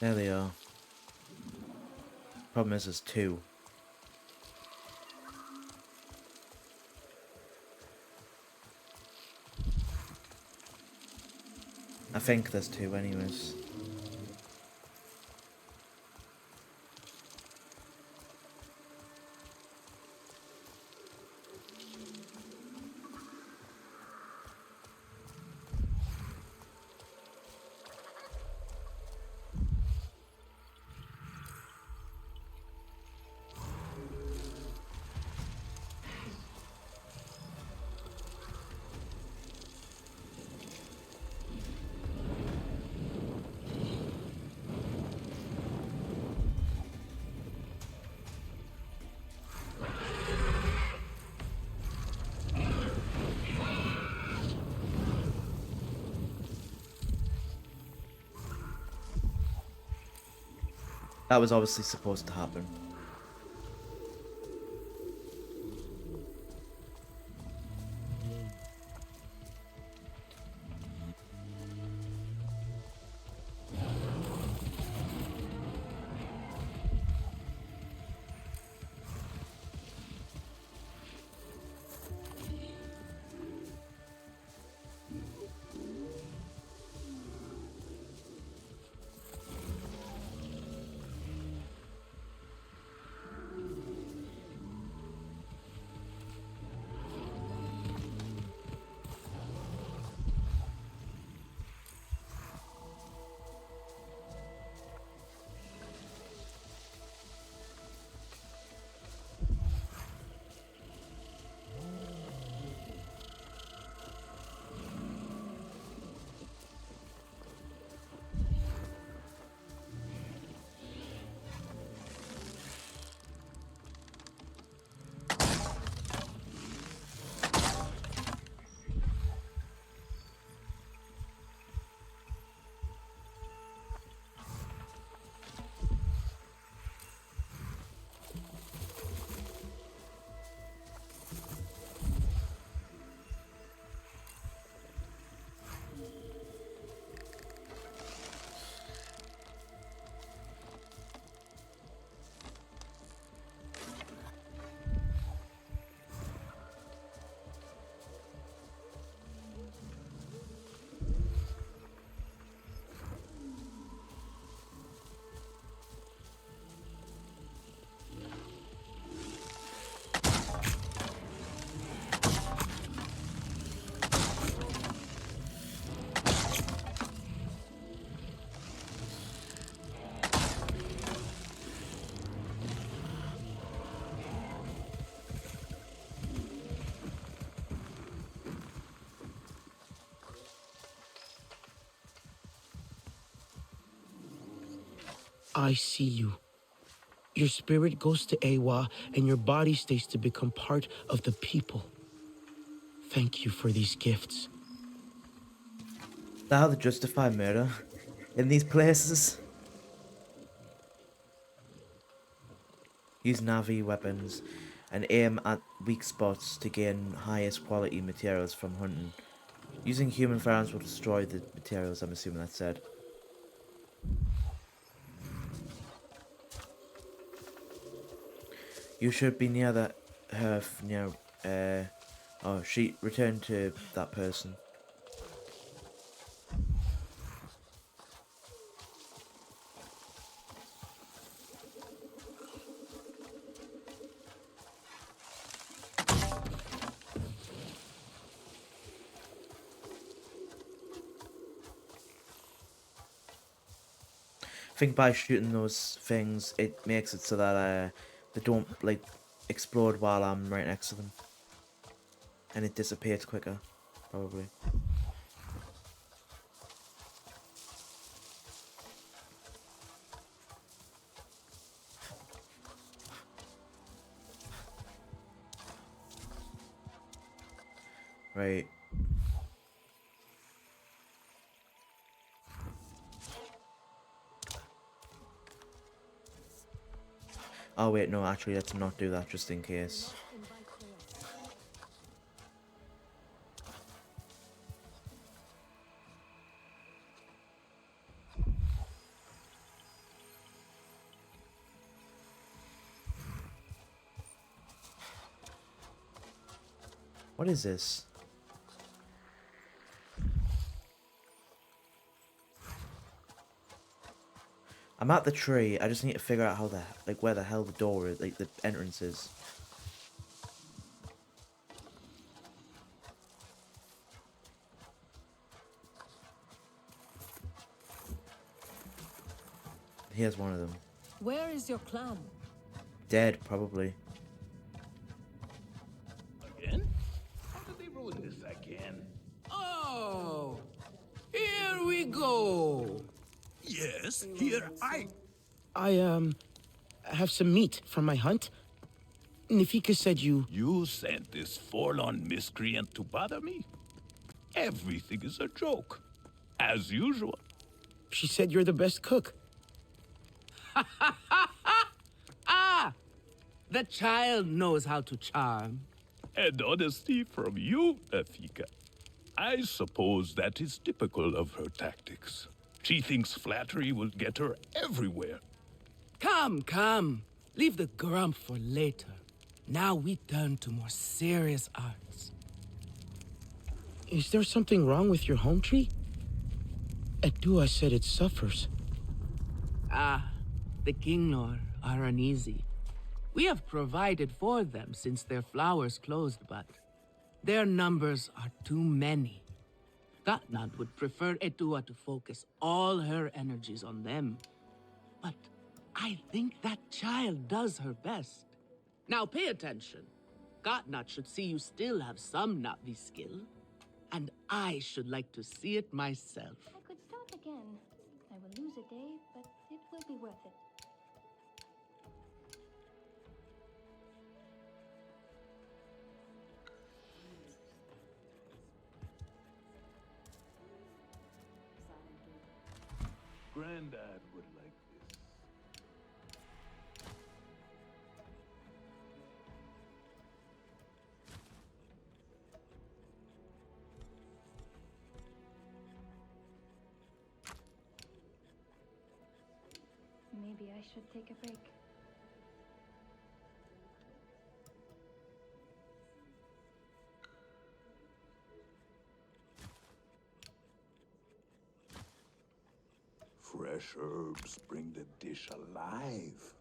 Speaker 1: There they are. Problem is, there's two. I think there's two anyways. That was obviously supposed to happen.
Speaker 15: I see you. Your spirit goes to Awa, and your body stays to become part of the people. Thank you for these gifts.
Speaker 1: That's how they justify murder in these places. Use Navi weapons and aim at weak spots to gain highest quality materials from hunting. Using human firearms will destroy the materials, I'm assuming that said. You should be near that hearth, near, oh, she returned to that person. I think by shooting those things, it makes it so that they don't like explode while I'm right next to them, and it dissipates quicker, probably. Right. Oh wait, no, actually let's not do that just in case. What is this? I'm at the tree. I just need to figure out how the where the hell the door is, like the entrance is. Here's one of them.
Speaker 17: Where is your clan?
Speaker 1: Dead, probably.
Speaker 12: Again? How did they ruin this again?
Speaker 13: Oh, here we go.
Speaker 12: Yes, here
Speaker 15: I have some meat from my hunt. Nifika said you...
Speaker 12: You sent this forlorn miscreant to bother me? Everything is a joke. As usual.
Speaker 15: She said you're the best cook.
Speaker 13: Ah, the child knows how to charm.
Speaker 12: And honesty from you, Nafika. I suppose that is typical of her tactics. She thinks flattery will get her everywhere.
Speaker 13: Come, come. Leave the grump for later. Now we turn to more serious arts.
Speaker 15: Is there something wrong with your home tree? Edua said it suffers.
Speaker 13: Ah, the Kinglor are uneasy. We have provided for them since their flowers closed, but their numbers are too many. Gatnat would prefer Etua to focus all her energies on them. But I think that child does her best. Now pay attention. Gatnat should see you still have some Navi skill. And I should like to see it myself.
Speaker 14: I could start again. I will lose a day, but it will be worth it.
Speaker 12: Granddad would like this.
Speaker 14: Maybe I should take a break.
Speaker 12: Fresh herbs bring the dish alive.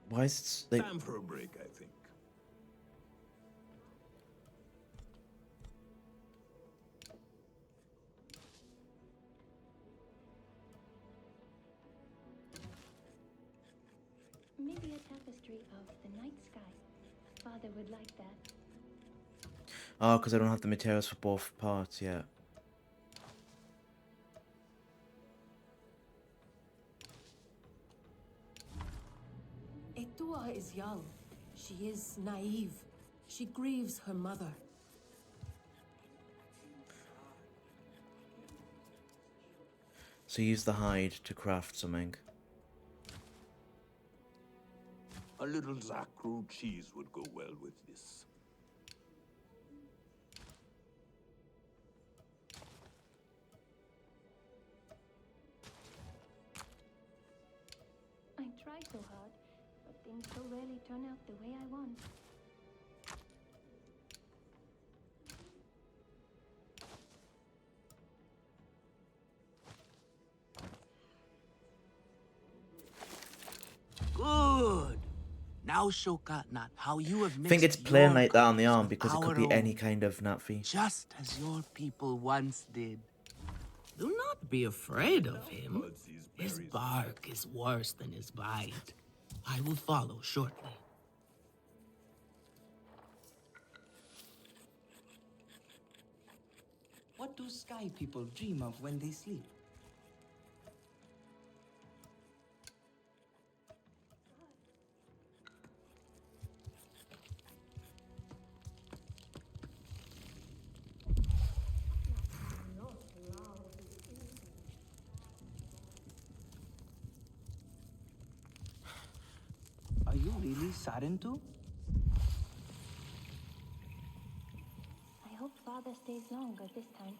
Speaker 1: Why is it like...
Speaker 12: Time for a break, I think.
Speaker 14: Maybe a tapestry of the night sky. Father would like that.
Speaker 1: Oh, because I don't have the materials for both parts yet.
Speaker 17: Etua is young. She is naive. She grieves her mother.
Speaker 1: So use the hide to craft something.
Speaker 12: A little Zakru cheese would go well with this.
Speaker 14: I try so hard, but things so rarely turn out the way I want.
Speaker 13: Good. Now show Katnat how you have
Speaker 1: I
Speaker 13: mixed
Speaker 1: think it's plain
Speaker 13: your
Speaker 1: like that on the
Speaker 13: colors
Speaker 1: arm
Speaker 13: with
Speaker 1: because it could
Speaker 13: our
Speaker 1: be any
Speaker 13: own,
Speaker 1: kind of Natfi.
Speaker 13: just as your people once did. Do not be afraid of him. His bark is worse than his bite. I will follow shortly.
Speaker 4: What do sky people dream of when they sleep? Sarentu?
Speaker 14: I hope Father stays longer this time.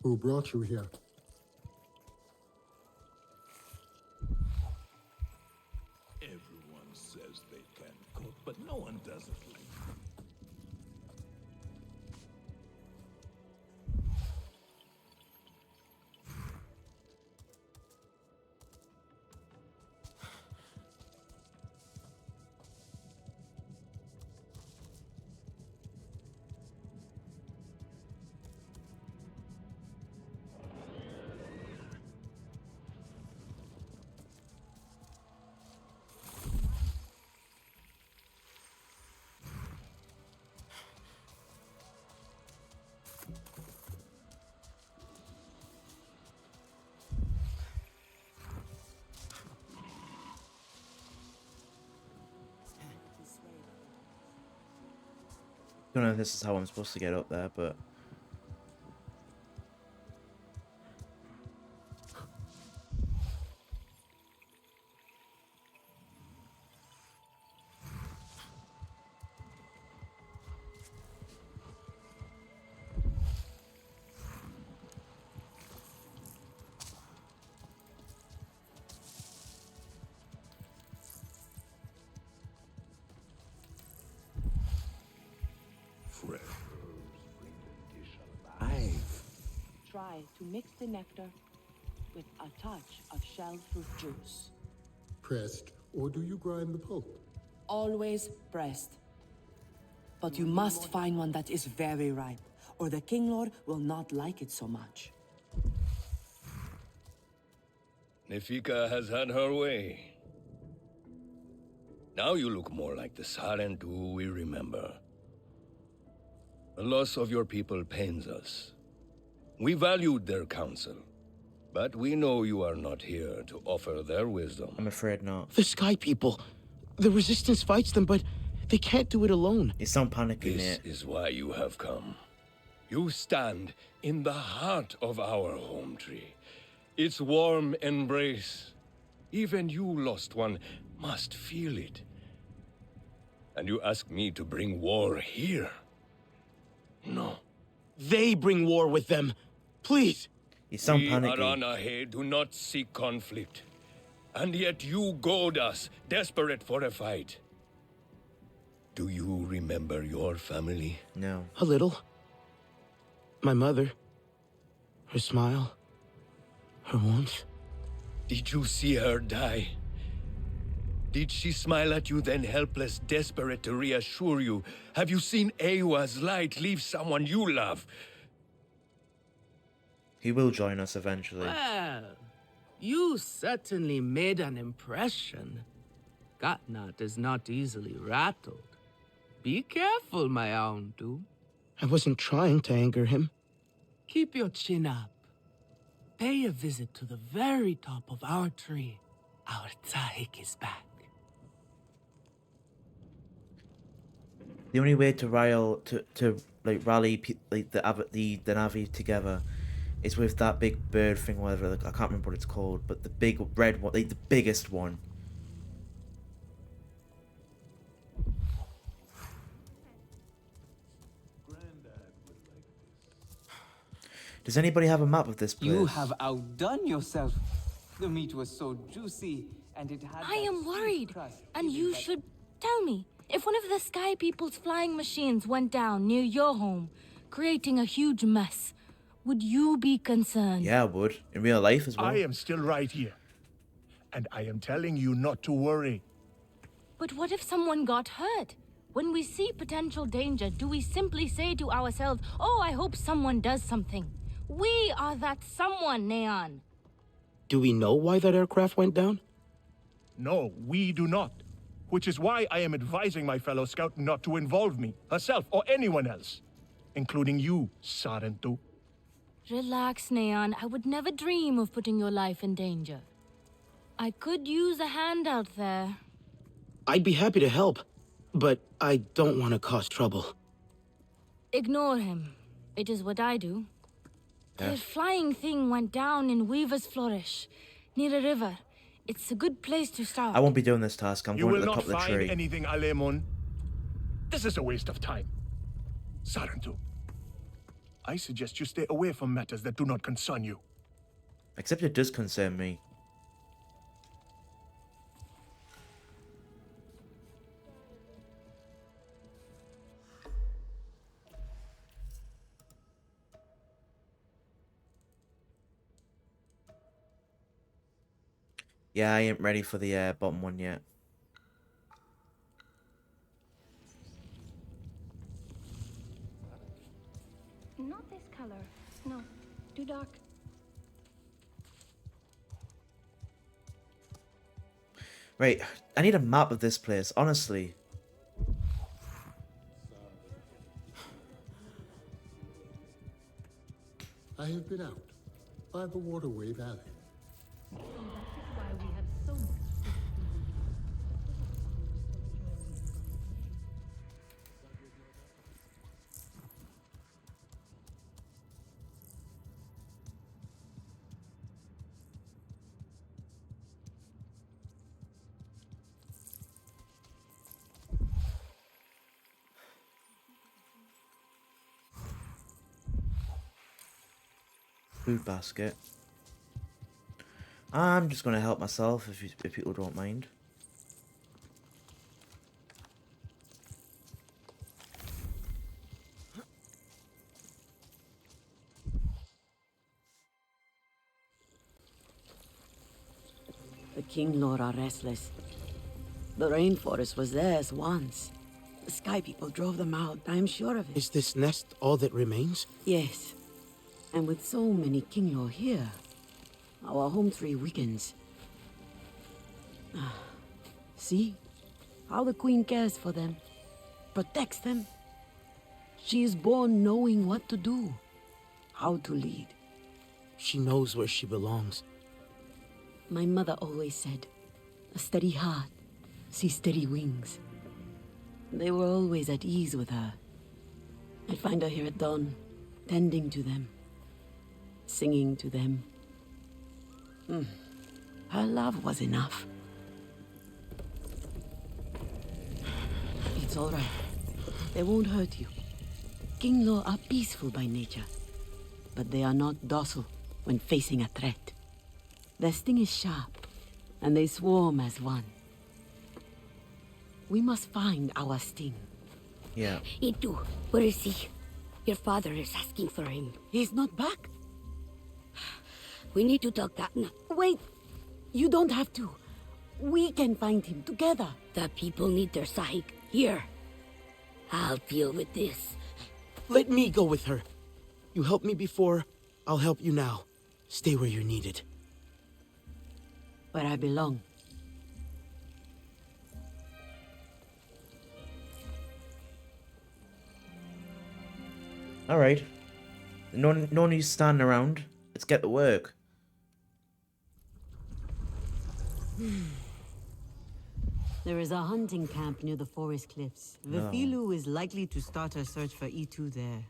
Speaker 2: Who brought you here?
Speaker 12: Everyone says they can cook, but no one does it like you.
Speaker 1: Don't know if this is how I'm supposed to get up there, but
Speaker 12: Fresh herbs bring the dish alive.
Speaker 3: Try to mix the nectar with a touch of shell fruit juice.
Speaker 2: Pressed, or do you grind the pulp?
Speaker 3: Always pressed. But you must find one that is very ripe, or the King Lord will not like it so much.
Speaker 18: Nefika has had her way. Now you look more like the Sarentu we remember. The loss of your people pains us. We valued their counsel, but we know you are not here to offer their wisdom.
Speaker 1: I'm afraid not.
Speaker 15: The Sky People. The Resistance fights them, but they can't do it alone.
Speaker 1: You sound panicky,
Speaker 18: This is why you have come. You stand in the heart of our home tree. Its warm embrace. Even you, lost one, must feel it. And you ask me to bring war here? No.
Speaker 15: They bring war with them. Please.
Speaker 1: You sound
Speaker 18: We
Speaker 1: panicky.
Speaker 18: Aranahe do not seek conflict. And yet you goad us, desperate for a fight. Do you remember your family?
Speaker 1: No.
Speaker 15: A little. My mother. Her smile. Her warmth.
Speaker 18: Did you see her die? Did she smile at you then helpless, desperate to reassure you? Have you seen Ewa's light leave someone you love?
Speaker 1: He will join us eventually.
Speaker 13: Well, you certainly made an impression. Gatnat is not easily rattled. Be careful, my Auntu.
Speaker 15: I wasn't trying to anger him.
Speaker 13: Keep your chin up. Pay a visit to the very top of our tree. Our Tsahik is back.
Speaker 1: The only way to rally the Navi together is with that big bird thing, whatever. Like, I can't remember what it's called, but the big red one, like the biggest one. Does anybody have a map of this place?
Speaker 19: You have outdone yourself. The meat was so juicy, and it had.
Speaker 9: I am worried, and you should tell me. If one of the Sky People's flying machines went down near your home, creating a huge mess, would you be concerned?
Speaker 1: Yeah, I would. In real life as well.
Speaker 20: I am still right here. And I am telling you not to worry.
Speaker 9: But what if someone got hurt? When we see potential danger, do we simply say to ourselves, oh, I hope someone does something? We are that someone, Neon.
Speaker 15: Do we know why that aircraft went down?
Speaker 20: No, we do not. Which is why I am advising my fellow scout not to involve me, herself, or anyone else. Including you, Sarentu.
Speaker 9: Relax, Neon. I would never dream of putting your life in danger. I could use a hand out there.
Speaker 15: I'd be happy to help, but I don't want to cause trouble.
Speaker 9: Ignore him. It is what I do.
Speaker 21: The flying thing went down in Weaver's Flourish, near a river. It's a good place to start.
Speaker 1: I won't be doing this task. I'm
Speaker 20: You
Speaker 1: going to
Speaker 20: will
Speaker 1: the top
Speaker 20: not
Speaker 1: of the
Speaker 20: find
Speaker 1: tree.
Speaker 20: anything, Alemun. This is a waste of time. Sarentu, I suggest you stay away from matters that do not concern you.
Speaker 1: Except it does concern me. Yeah, I ain't ready for the bottom one yet.
Speaker 14: Not this color. No, too dark.
Speaker 1: Right, I need a map of this place, honestly.
Speaker 22: I have been out by the Waterway Valley.
Speaker 1: Food basket. I'm just going to help myself if people don't mind.
Speaker 11: The King Lord are restless. The rainforest was theirs once. The Sky People drove them out, I'm sure of it.
Speaker 15: Is this nest all that remains?
Speaker 11: Yes. And with so many King Lord here, our home tree weakens. See? How the Queen cares for them. Protects them. She is born knowing what to do. How to lead.
Speaker 15: She knows where she belongs.
Speaker 11: My mother always said, a steady heart sees steady wings. They were always at ease with her. I'd find her here at dawn, tending to them, singing to them. Her love was enough. It's all right. They won't hurt you. King Law are peaceful by nature, but they are not docile when facing a threat. Their sting is sharp, and they swarm as one. We must find our sting.
Speaker 1: Yeah.
Speaker 23: Itu, where is he? Your father is asking for him.
Speaker 11: He's not back.
Speaker 23: We need to talk that now.
Speaker 11: Wait, you don't have to. We can find him together.
Speaker 23: The people need their sahig. Here. I'll deal with this.
Speaker 15: Let me go with her. You helped me before, I'll help you now. Stay where you're needed.
Speaker 11: Where I belong.
Speaker 1: Alright. No need standing around. Let's get to work.
Speaker 11: There is a hunting camp near the forest cliffs.
Speaker 1: No.
Speaker 11: Vifilu is likely to start her search for E2 there.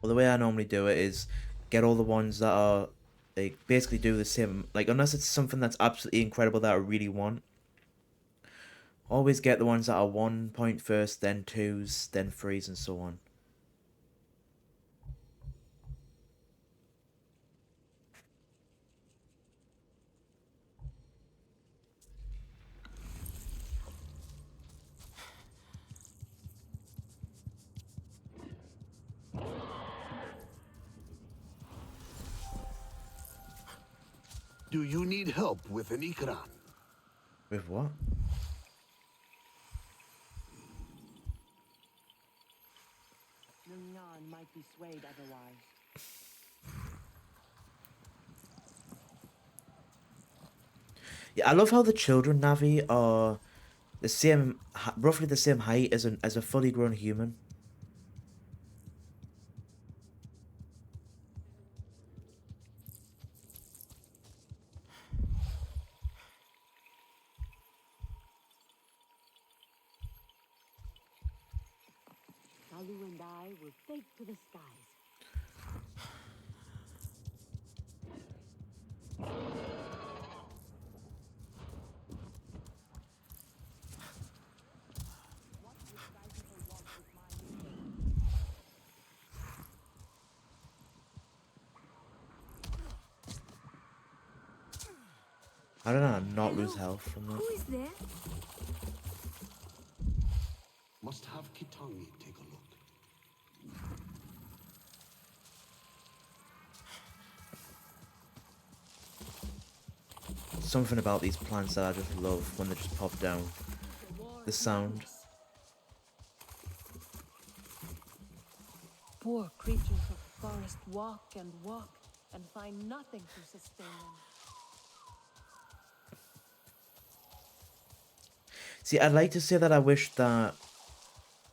Speaker 1: Well, the way I normally do it is get all the ones that are, like, basically do the same. Like, unless it's something that's absolutely incredible that I really want. Always get the ones that are 1 point first, then 2s, then 3s, and so on.
Speaker 5: Do you need help with an Ikran?
Speaker 1: With what?
Speaker 3: Nyan might be swayed otherwise.
Speaker 1: Yeah, I love how the children Navi are the same, roughly the same height as a fully grown human.
Speaker 11: Salu and I will take to the skies.
Speaker 1: I don't know, not lose health from that.
Speaker 17: Who is there?
Speaker 22: Must have Kitangi take a look.
Speaker 1: Something about these plants that I just love when they just pop down. The sound.
Speaker 17: Poor creatures of the forest walk and find nothing to sustain them.
Speaker 1: See, I'd like to say that I wish that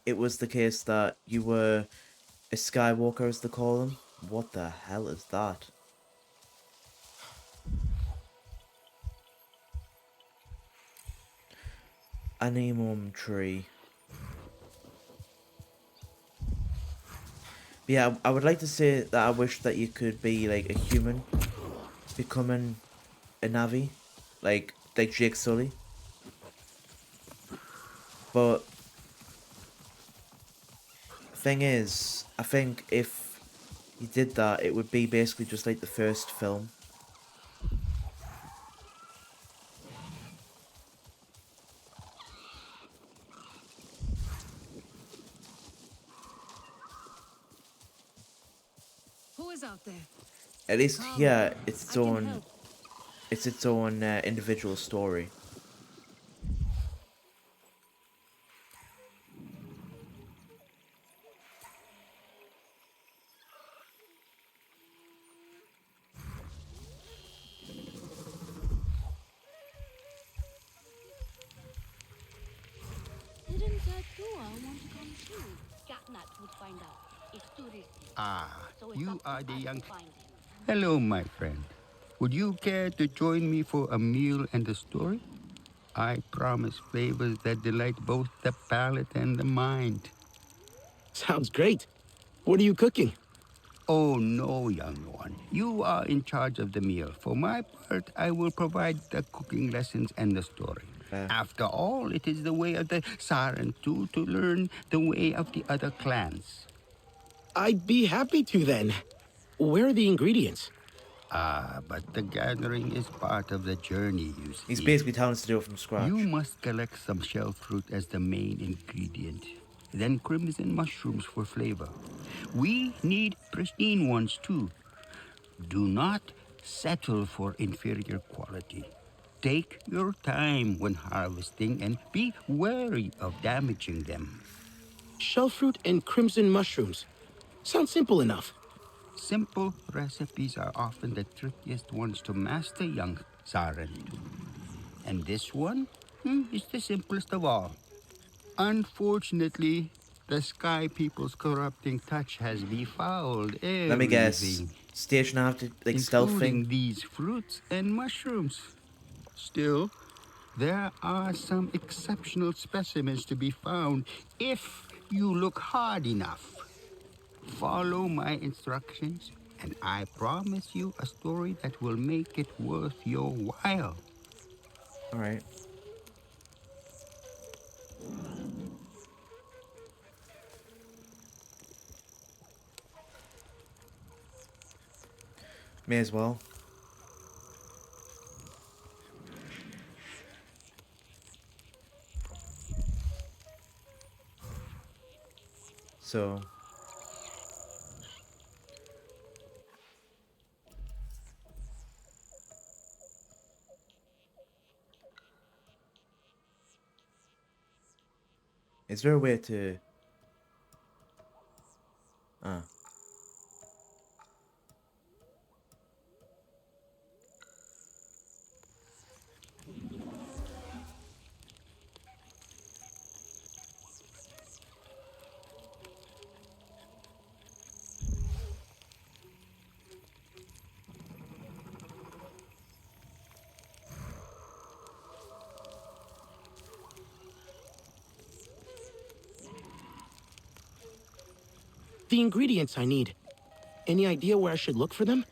Speaker 1: it was the case that you were a Skywalker, as they call them. What the hell is that? Animum tree. But yeah, I would like to say that I wish that you could be like a human becoming a Navi, like Jake Sully. But thing is, I think if you did that, it would be basically just like the first film.
Speaker 17: Who is out there?
Speaker 1: At least
Speaker 17: Come,
Speaker 1: here, it's its
Speaker 17: I can
Speaker 1: own,
Speaker 17: help.
Speaker 1: individual story.
Speaker 23: Didn't Tatua want to come too? Katnat would find out. It's too risky.
Speaker 7: Ah,
Speaker 23: So it's
Speaker 7: you
Speaker 23: up to
Speaker 7: are the
Speaker 23: us to
Speaker 7: young...
Speaker 23: find him.
Speaker 7: Hello, my friend. Would you care to join me for a meal and a story? I promise flavors that delight both the palate and the mind.
Speaker 15: Sounds great. What are you cooking?
Speaker 7: Oh, no, young one. You are in charge of the meal. For my part, I will provide the cooking lessons and the story. After all, it is the way of the Sarentu to learn the way of the other clans.
Speaker 15: I'd be happy to then. Where are the ingredients?
Speaker 7: Ah, but the gathering is part of the journey, you see.
Speaker 1: He's basically telling us to do it from scratch.
Speaker 7: You must collect some shell fruit as the main ingredient, then crimson mushrooms for flavor. We need pristine ones too. Do not settle for inferior quality. Take your time when harvesting and be wary of damaging them.
Speaker 15: Shell fruit and crimson mushrooms. Sounds simple enough.
Speaker 7: Simple recipes are often the trickiest ones to master, young Sarentu. And this one is the simplest of all. Unfortunately, the Sky People's corrupting touch has befouled everything.
Speaker 1: Let me guess. Station I have to like stealth
Speaker 7: including
Speaker 1: thing.
Speaker 7: these fruits and mushrooms. Still, there are some exceptional specimens to be found if you look hard enough. Follow my instructions, and I promise you a story that will make it worth your while.
Speaker 1: All right. May as well. So. Is there a way to... Ah.
Speaker 15: The ingredients I need. Any idea where I should look for them?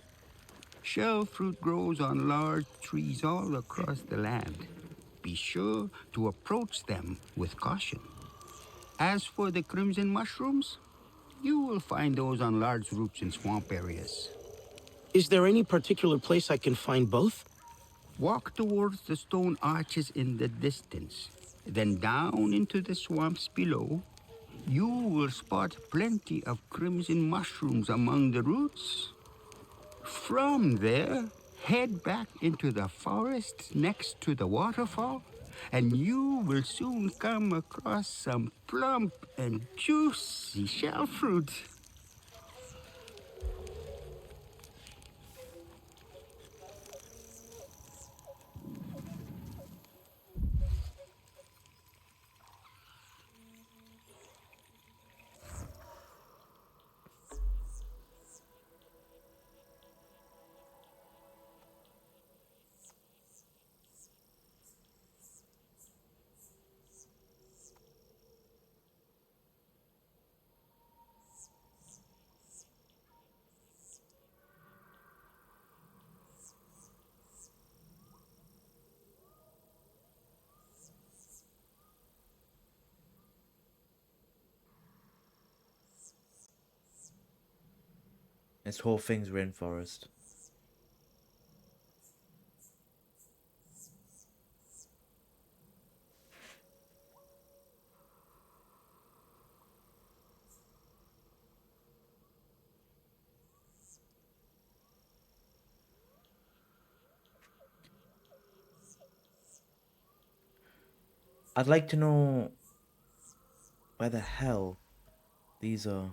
Speaker 7: Shell fruit grows on large trees all across the land. Be sure to approach them with caution. As for the crimson mushrooms, you will find those on large roots in swamp areas.
Speaker 15: Is there any particular place I can find both?
Speaker 7: Walk towards the stone arches in the distance, then down into the swamps below. You will spot plenty of crimson mushrooms among the roots. From there, head back into the forest next to the waterfall, and you will soon come across some plump and juicy shell fruit.
Speaker 1: This whole thing's rainforest. I'd like to know where the hell these are.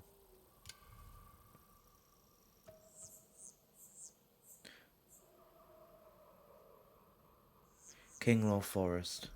Speaker 1: Kinglaw Forest.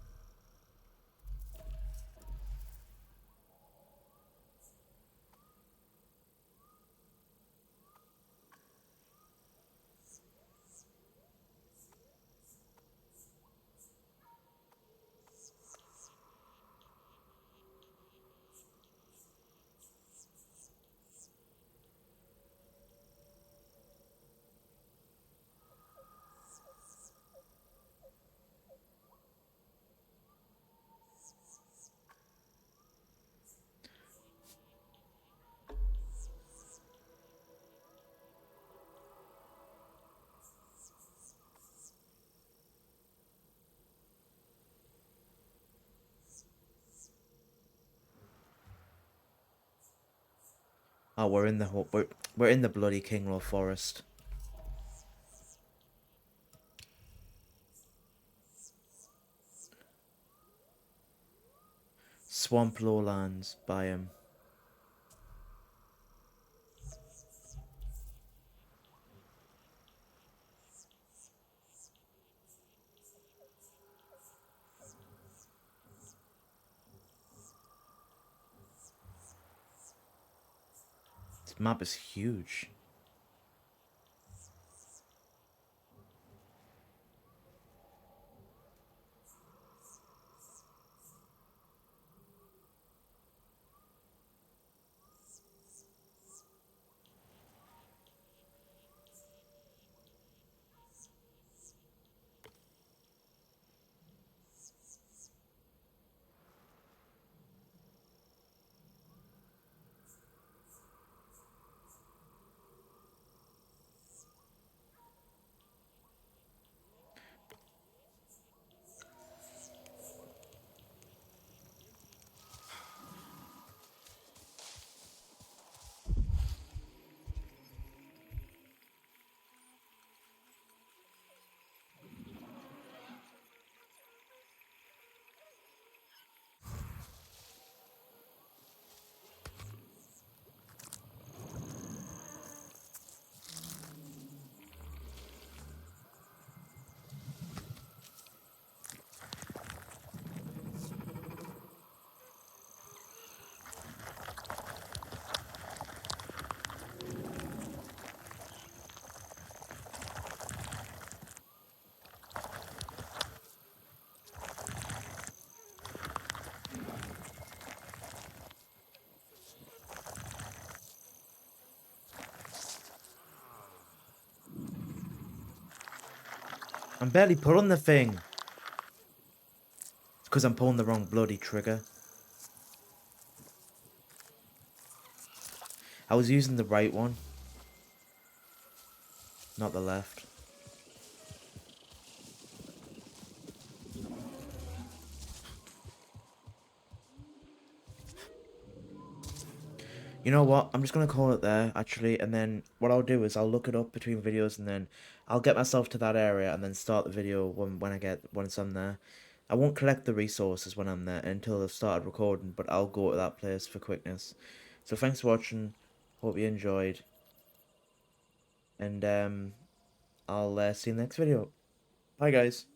Speaker 1: Oh, we're in the we're in the bloody Kinglaw Forest. Swamp lowlands biome. This map is huge. I'm barely pulling the thing. It's because I'm pulling the wrong bloody trigger. I was using the right one, not the left. You know what? I'm just going to call it there, actually, and then what I'll do is I'll look it up between videos, and then I'll get myself to that area, and then start the video once I'm there. I won't collect the resources when I'm there until I've started recording, but I'll go to that place for quickness. So thanks for watching, hope you enjoyed, and I'll see you in the next video. Bye guys.